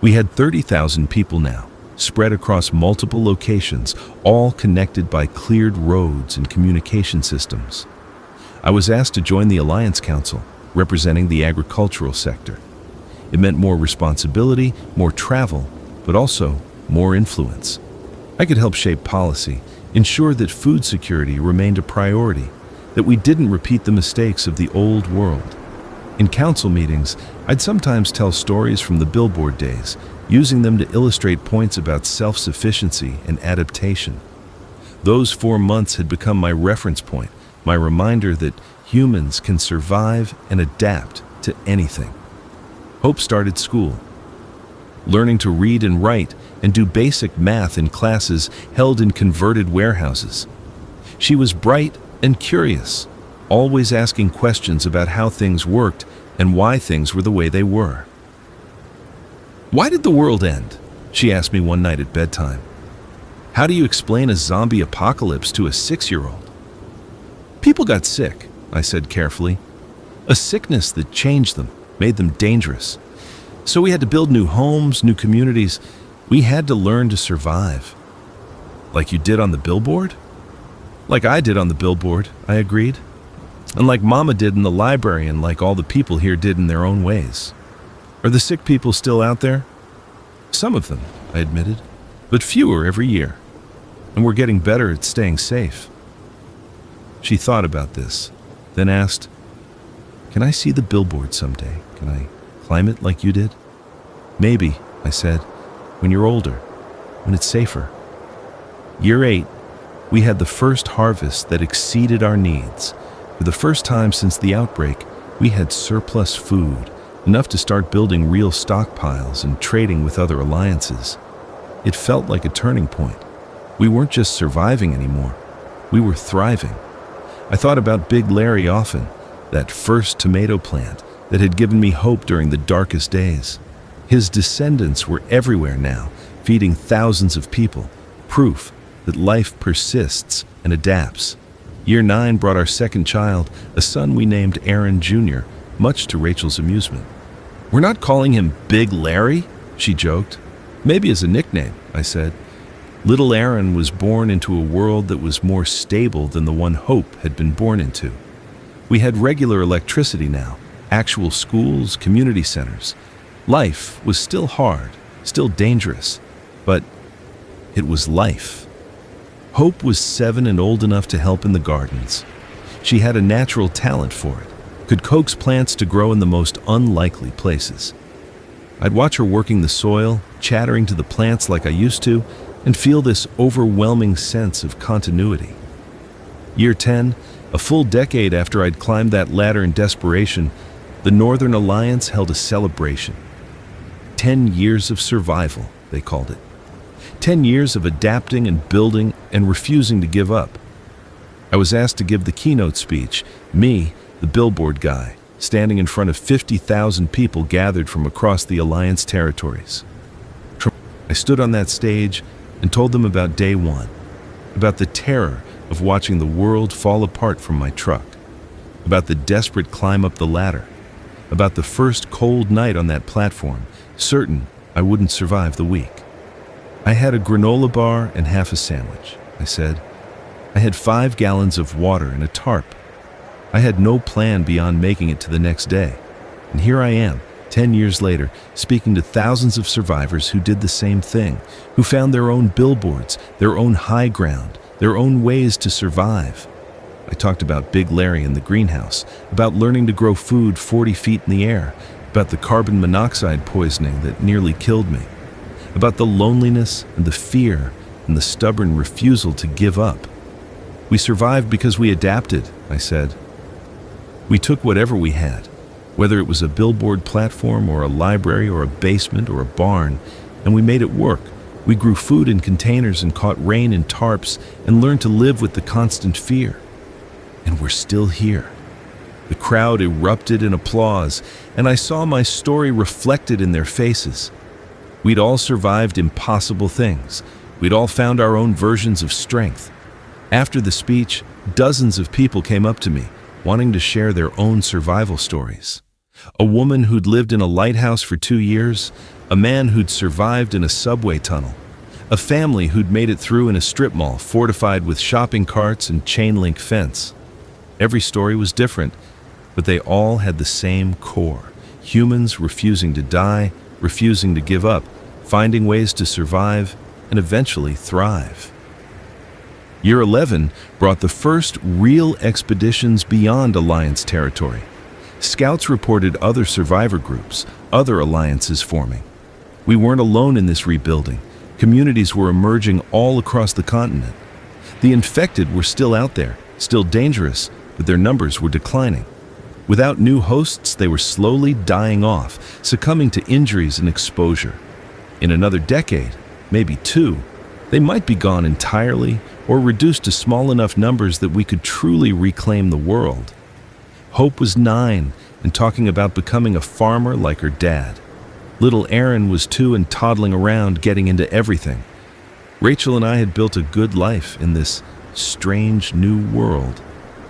We had 30,000 people now, spread across multiple locations, all connected by cleared roads and communication systems. I was asked to join the Alliance Council, representing the agricultural sector. It meant more responsibility, more travel, but also more influence. I could help shape policy, ensure that food security remained a priority, that we didn't repeat the mistakes of the old world. In council meetings, I'd sometimes tell stories from the billboard days, using them to illustrate points about self-sufficiency and adaptation. Those 4 months had become my reference point, my reminder that humans can survive and adapt to anything. Hope started school, learning to read and write and do basic math in classes held in converted warehouses. She was bright and curious, always asking questions about how things worked and why things were the way they were. "Why did the world end?" she asked me one night at bedtime. "How do you explain a zombie apocalypse to a 6-year-old?" "People got sick," I said carefully. "A sickness that changed them, made them dangerous. So we had to build new homes, new communities. We had to learn to survive." "Like you did on the billboard?" "Like I did on the billboard," I agreed. "And like Mama did in the library, and like all the people here did in their own ways." "Are the sick people still out there?" "Some of them," I admitted, "but fewer every year. And we're getting better at staying safe." She thought about this, then asked, "Can I see the billboard someday? Can I climb it like you did?" "Maybe," I said, "when you're older, when it's safer." Year 8, we had the first harvest that exceeded our needs. For the first time since the outbreak, we had surplus food, enough to start building real stockpiles and trading with other alliances. It felt like a turning point. We weren't just surviving anymore, we were thriving. I thought about Big Larry often, that first tomato plant that had given me hope during the darkest days. His descendants were everywhere now, feeding thousands of people, proof that life persists and adapts. Year 9 brought our second child, a son we named Aaron Jr., much to Rachel's amusement. "We're not calling him Big Larry," she joked. "Maybe as a nickname," I said. Little Aaron was born into a world that was more stable than the one Hope had been born into. We had regular electricity now, actual schools, community centers. Life was still hard, still dangerous, but it was life. Hope was 7 and old enough to help in the gardens. She had a natural talent for it, could coax plants to grow in the most unlikely places. I'd watch her working the soil, chattering to the plants like I used to, and feel this overwhelming sense of continuity. Year 10, a full decade after I'd climbed that ladder in desperation, the Northern Alliance held a celebration. 10 years of survival, they called it. 10 years of adapting and building and refusing to give up. I was asked to give the keynote speech, me, the billboard guy, standing in front of 50,000 people gathered from across the Alliance territories. I stood on that stage and told them about day 1, about the terror of watching the world fall apart from my truck, about the desperate climb up the ladder, about the first cold night on that platform, certain I wouldn't survive the week. I had a granola bar and half a sandwich, I said. I had 5 gallons of water and a tarp. I had no plan beyond making it to the next day. And here I am, 10 years later, speaking to thousands of survivors who did the same thing, who found their own billboards, their own high ground, their own ways to survive. I talked about Big Larry in the greenhouse, about learning to grow food 40 feet in the air, about the carbon monoxide poisoning that nearly killed me, about the loneliness and the fear and the stubborn refusal to give up. We survived because we adapted, I said. We took whatever we had, whether it was a billboard platform or a library or a basement or a barn, and we made it work. We grew food in containers and caught rain in tarps and learned to live with the constant fear. And we're still here. The crowd erupted in applause, and I saw my story reflected in their faces. We'd all survived impossible things. We'd all found our own versions of strength. After the speech, dozens of people came up to me, wanting to share their own survival stories. A woman who'd lived in a lighthouse for 2 years, a man who'd survived in a subway tunnel, a family who'd made it through in a strip mall fortified with shopping carts and chain-link fence. Every story was different, but they all had the same core: humans refusing to die, refusing to give up, finding ways to survive, and eventually thrive. Year 11 brought the first real expeditions beyond Alliance territory. Scouts reported other survivor groups, other alliances forming. We weren't alone in this rebuilding. Communities were emerging all across the continent. The infected were still out there, still dangerous, but their numbers were declining. Without new hosts, they were slowly dying off, succumbing to injuries and exposure. In another decade, maybe 2, they might be gone entirely or reduced to small enough numbers that we could truly reclaim the world. Hope was 9 and talking about becoming a farmer like her dad. Little Aaron was 2 and toddling around, getting into everything. Rachel and I had built a good life in this strange new world.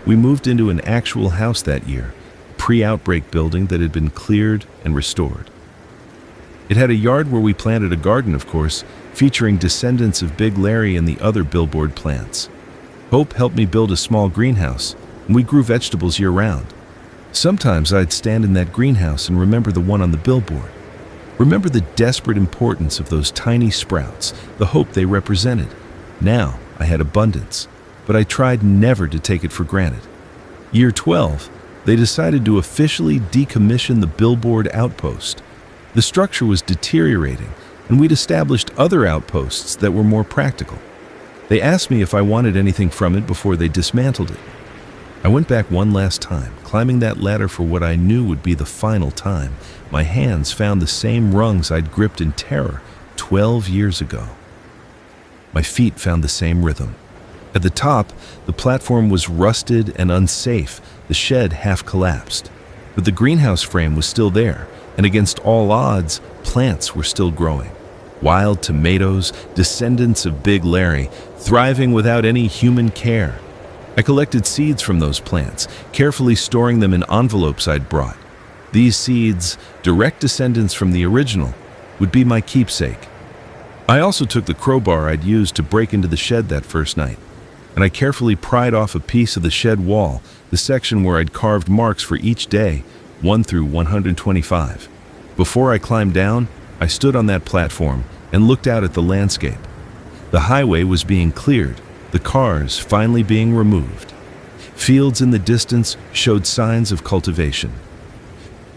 We moved into an actual house that year, a pre-outbreak building that had been cleared and restored. It had a yard where we planted a garden, of course, featuring descendants of Big Larry and the other billboard plants. Hope helped me build a small greenhouse, and we grew vegetables year-round. Sometimes I'd stand in that greenhouse and remember the one on the billboard. Remember the desperate importance of those tiny sprouts, the hope they represented. Now I had abundance, but I tried never to take it for granted. Year 12, they decided to officially decommission the billboard outpost. The structure was deteriorating, and we'd established other outposts that were more practical. They asked me if I wanted anything from it before they dismantled it. I went back one last time, climbing that ladder for what I knew would be the final time. My hands found the same rungs I'd gripped in terror 12 years ago. My feet found the same rhythm. At the top, the platform was rusted and unsafe, the shed half collapsed. But the greenhouse frame was still there, and against all odds, plants were still growing. Wild tomatoes, descendants of Big Larry, thriving without any human care. I collected seeds from those plants, carefully storing them in envelopes I'd brought. These seeds, direct descendants from the original, would be my keepsake. I also took the crowbar I'd used to break into the shed that first night, and I carefully pried off a piece of the shed wall, the section where I'd carved marks for each day, 1 through 125. Before I climbed down, I stood on that platform and looked out at the landscape. The highway was being cleared, the cars finally being removed. Fields in the distance showed signs of cultivation.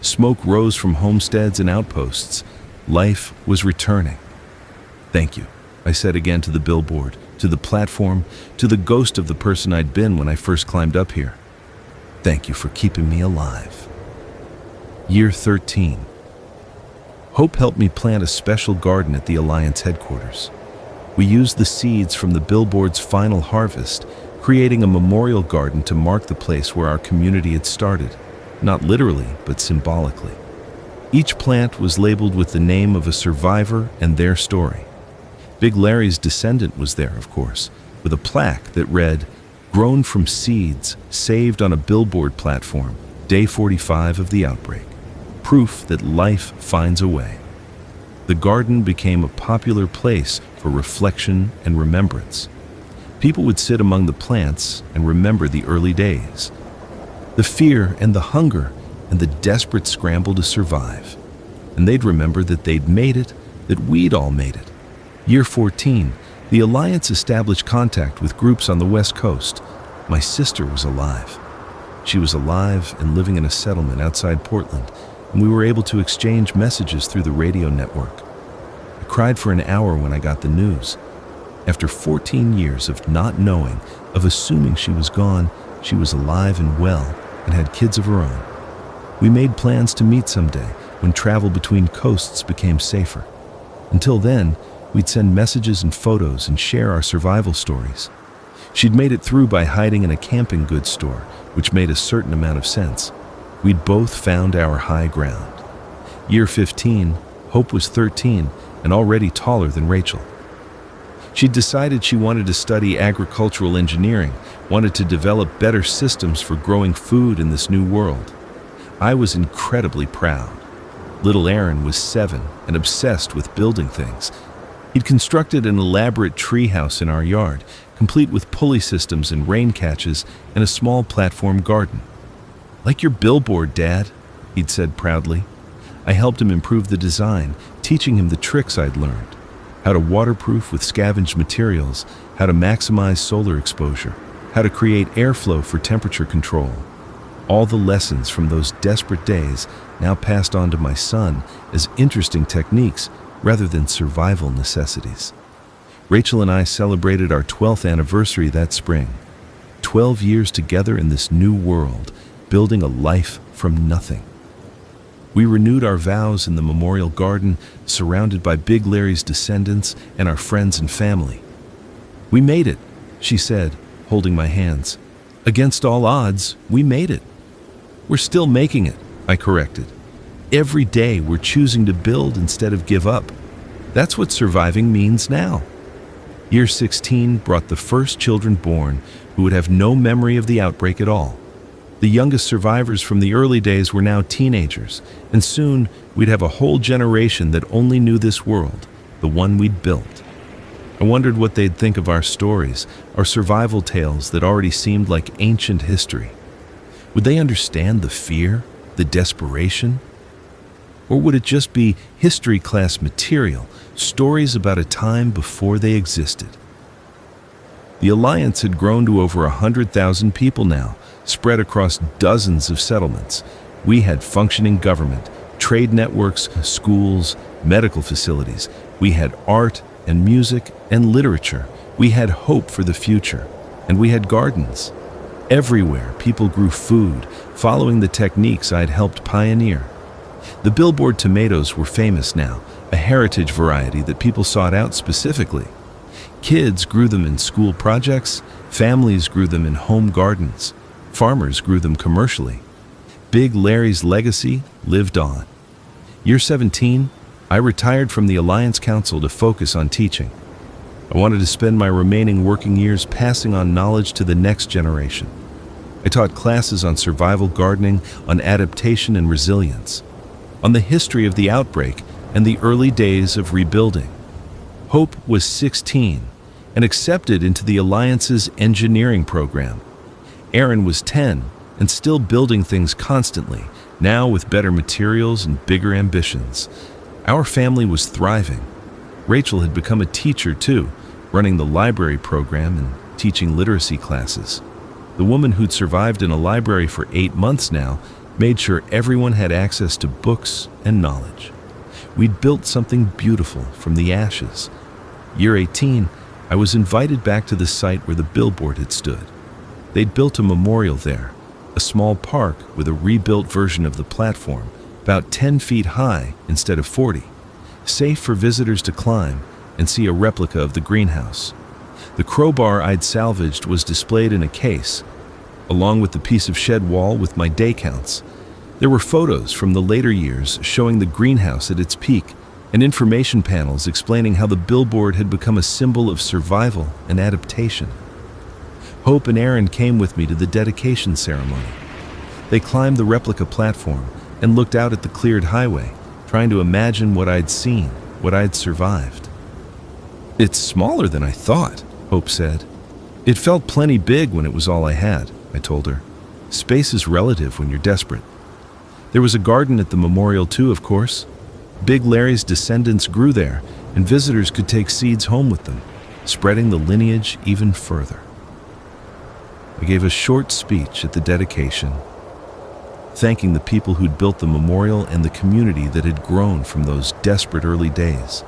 Smoke rose from homesteads and outposts. Life was returning. "Thank you," I said again to the billboard, to the platform, to the ghost of the person I'd been when I first climbed up here. "Thank you for keeping me alive." Year 13. Hope helped me plant a special garden at the Alliance headquarters. We used the seeds from the billboard's final harvest, creating a memorial garden to mark the place where our community had started, not literally, but symbolically. Each plant was labeled with the name of a survivor and their story. Big Larry's descendant was there, of course, with a plaque that read, "Grown from seeds, saved on a billboard platform, day 45 of the outbreak. Proof that life finds a way." The garden became a popular place for reflection and remembrance. People would sit among the plants and remember the early days, the fear and the hunger and the desperate scramble to survive. And they'd remember that they'd made it, that we'd all made it. Year 14, the Alliance established contact with groups on the West Coast. My sister was alive. She was alive and living in a settlement outside Portland, and we were able to exchange messages through the radio network. I cried for an hour when I got the news. After 14 years of not knowing, of assuming she was gone, she was alive and well and had kids of her own. We made plans to meet someday when travel between coasts became safer. Until then, we'd send messages and photos and share our survival stories. She'd made it through by hiding in a camping goods store, which made a certain amount of sense. We'd both found our high ground. Year 15, Hope was 13 and already taller than Rachel. She'd decided she wanted to study agricultural engineering, wanted to develop better systems for growing food in this new world. I was incredibly proud. Little Aaron was 7 and obsessed with building things. He'd constructed an elaborate tree house in our yard, complete with pulley systems and rain catches and a small platform garden. "Like your billboard, Dad," he'd said proudly. I helped him improve the design, teaching him the tricks I'd learned. How to waterproof with scavenged materials, how to maximize solar exposure, how to create airflow for temperature control. All the lessons from those desperate days now passed on to my son as interesting techniques rather than survival necessities. Rachel and I celebrated our 12th anniversary that spring. 12 years together in this new world, building a life from nothing. We renewed our vows in the memorial garden, surrounded by Big Larry's descendants and our friends and family. "We made it," she said, holding my hands. "Against all odds, we made it." "We're still making it," I corrected. "Every day we're choosing to build instead of give up. That's what surviving means now." Year 16 brought the first children born who would have no memory of the outbreak at all. The youngest survivors from the early days were now teenagers, and soon we'd have a whole generation that only knew this world, the one we'd built. I wondered what they'd think of our stories, our survival tales that already seemed like ancient history. Would they understand the fear, the desperation? Or would it just be history class material, stories about a time before they existed? The Alliance had grown to over 100,000 people now, spread across dozens of settlements. We had functioning government, trade networks, schools, medical facilities. We had art and music and literature. We had hope for the future, and we had gardens. Everywhere, people grew food, following the techniques I'd helped pioneer. The billboard tomatoes were famous now, a heritage variety that people sought out specifically. Kids grew them in school projects, families grew them in home gardens, farmers grew them commercially. Big Larry's legacy lived on. Year 17, I retired from the Alliance Council to focus on teaching. I wanted to spend my remaining working years passing on knowledge to the next generation. I taught classes on survival gardening, on adaptation and resilience, on the history of the outbreak and the early days of rebuilding. Hope was 16 and accepted into the Alliance's engineering program. Aaron was 10 and still building things constantly, now with better materials and bigger ambitions. Our family was thriving. Rachel had become a teacher too, running the library program and teaching literacy classes. The woman who'd survived in a library for 8 months now made sure everyone had access to books and knowledge. We'd built something beautiful from the ashes. Year 18, I was invited back to the site where the billboard had stood. They'd built a memorial there, a small park with a rebuilt version of the platform, about 10 feet high instead of 40, safe for visitors to climb and see a replica of the greenhouse. The crowbar I'd salvaged was displayed in a case, along with the piece of shed wall with my day counts. There were photos from the later years showing the greenhouse at its peak and information panels explaining how the billboard had become a symbol of survival and adaptation. Hope and Aaron came with me to the dedication ceremony. They climbed the replica platform and looked out at the cleared highway, trying to imagine what I'd seen, what I'd survived. "It's smaller than I thought," Hope said. "It felt plenty big when it was all I had," I told her. "Space is relative when you're desperate." There was a garden at the memorial too, of course. Big Larry's descendants grew there, and visitors could take seeds home with them, spreading the lineage even further. I gave a short speech at the dedication, thanking the people who'd built the memorial and the community that had grown from those desperate early days.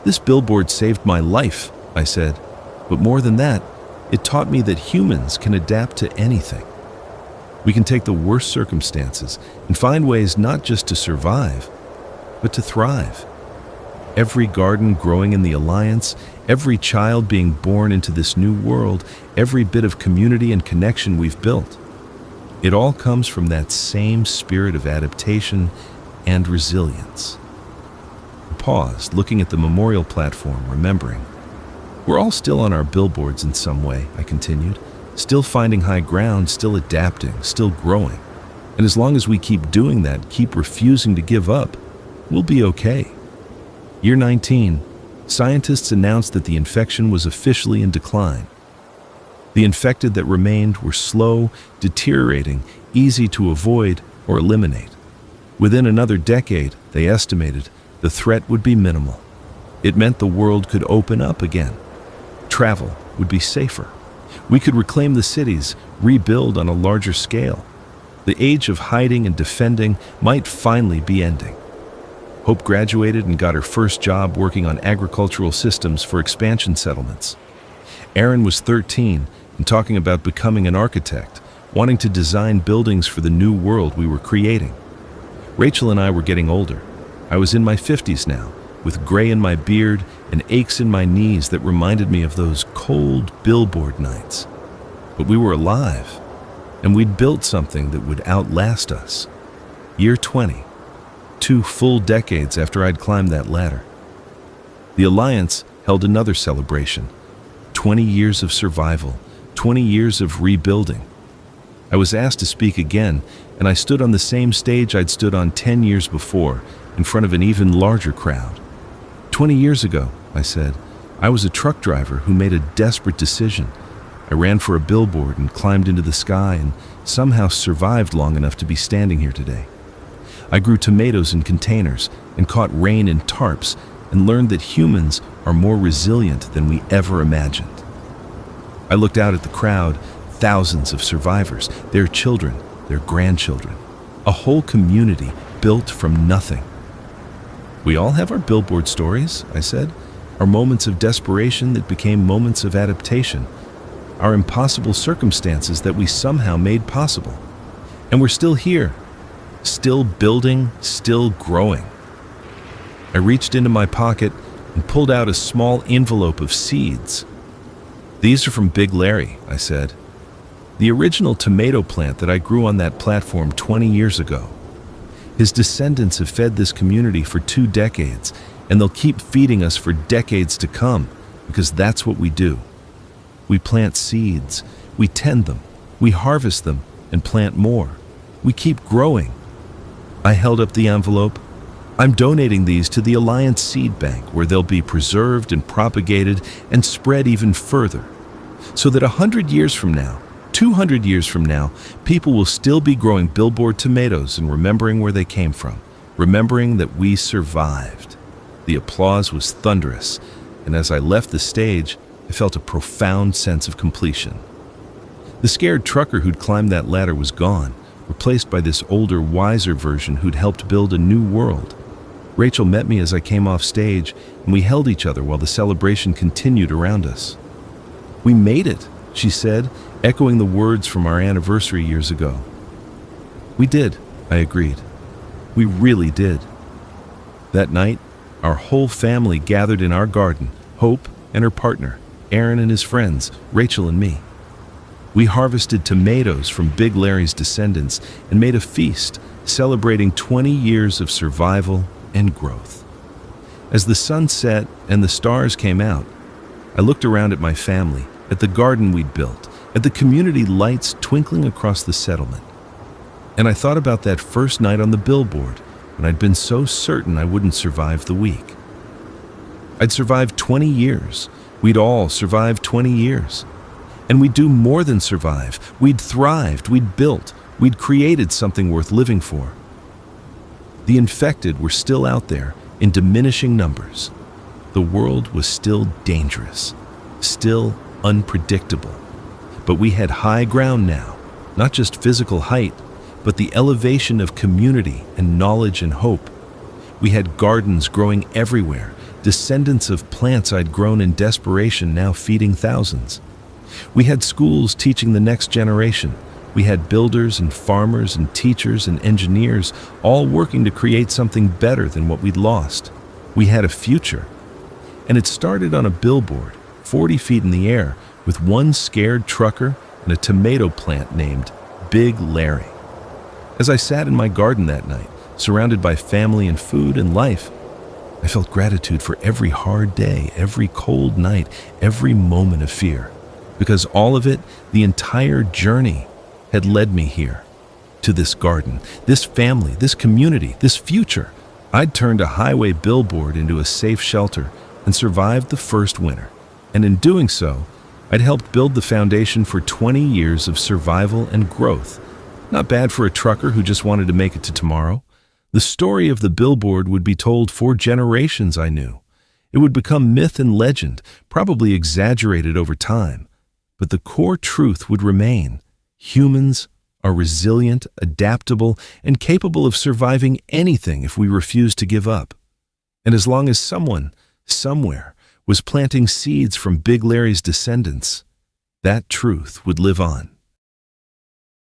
"This billboard saved my life," I said, "but more than that, it taught me that humans can adapt to anything. We can take the worst circumstances and find ways not just to survive, but to thrive. Every garden growing in the Alliance, every child being born into this new world, every bit of community and connection we've built, it all comes from that same spirit of adaptation and resilience." I paused, looking at the memorial platform, remembering. "We're all still on our billboards in some way," I continued, "still finding high ground, still adapting, still growing. And as long as we keep doing that, keep refusing to give up, we'll be okay." Year 19, scientists announced that the infection was officially in decline. The infected that remained were slow, deteriorating, easy to avoid or eliminate. Within another decade, they estimated, the threat would be minimal. It meant the world could open up again. Travel would be safer. We could reclaim the cities, rebuild on a larger scale. The age of hiding and defending might finally be ending. Hope graduated and got her first job working on agricultural systems for expansion settlements. Aaron was 13 and talking about becoming an architect, wanting to design buildings for the new world we were creating. Rachel and I were getting older. I was in my 50s now, with gray in my beard and aches in my knees that reminded me of those cold billboard nights. But we were alive, and we'd built something that would outlast us. Year 20, 2 full decades after I'd climbed that ladder. The Alliance held another celebration, 20 years of survival, 20 years of rebuilding. I was asked to speak again, and I stood on the same stage I'd stood on 10 years before, in front of an even larger crowd. 20 years ago, I said, I was a truck driver who made a desperate decision. I ran for a billboard and climbed into the sky and somehow survived long enough to be standing here today. I grew tomatoes in containers and caught rain in tarps and learned that humans are more resilient than we ever imagined. I looked out at the crowd, thousands of survivors, their children, their grandchildren, a whole community built from nothing. We all have our billboard stories, I said, our moments of desperation that became moments of adaptation, our impossible circumstances that we somehow made possible. And we're still here, still building, still growing. I reached into my pocket and pulled out a small envelope of seeds. "These are from Big Larry," I said. "The original tomato plant that I grew on that platform 20 years ago. His descendants have fed this community for 2 decades, and they'll keep feeding us for decades to come, because that's what we do. We plant seeds, we tend them, we harvest them, and plant more. We keep growing. I held up the envelope. I'm donating these to the Alliance Seed Bank, where they'll be preserved and propagated and spread even further, so that 100 years from now, 200 years from now, people will still be growing billboard tomatoes and remembering where they came from, remembering that we survived. The applause was thunderous, and as I left the stage, I felt a profound sense of completion. The scared trucker who'd climbed that ladder was gone, replaced by this older, wiser version who'd helped build a new world. Rachel met me as I came off stage, and we held each other while the celebration continued around us. "We made it," she said, echoing the words from our anniversary years ago. "We did," I agreed. "We really did." That night, our whole family gathered in our garden, Hope and her partner, Aaron and his friends, Rachel and me. We harvested tomatoes from Big Larry's descendants and made a feast celebrating 20 years of survival and growth. As the sun set and the stars came out, I looked around at my family, at the garden we'd built, at the community lights twinkling across the settlement. And I thought about that first night on the billboard when I'd been so certain I wouldn't survive the week. I'd survived 20 years. We'd all survived 20 years. And we'd do more than survive. We'd thrived, we'd built, we'd created something worth living for. The infected were still out there in diminishing numbers. The world was still dangerous, still unpredictable. But we had high ground now, not just physical height, but the elevation of community and knowledge and hope. We had gardens growing everywhere, descendants of plants I'd grown in desperation now feeding thousands. We had schools teaching the next generation. We had builders and farmers and teachers and engineers all working to create something better than what we'd lost. We had a future. And it started on a billboard, 40 feet in the air, with one scared trucker and a tomato plant named Big Larry. As I sat in my garden that night, surrounded by family and food and life, I felt gratitude for every hard day, every cold night, every moment of fear. Because all of it, the entire journey, had led me here, to this garden, this family, this community, this future. I'd turned a highway billboard into a safe shelter and survived the first winter. And in doing so, I'd helped build the foundation for 20 years of survival and growth. Not bad for a trucker who just wanted to make it to tomorrow. The story of the billboard would be told for generations, I knew. It would become myth and legend, probably exaggerated over time. But the core truth would remain. Humans are resilient, adaptable, and capable of surviving anything if we refuse to give up. And as long as someone, somewhere, was planting seeds from Big Larry's descendants, that truth would live on.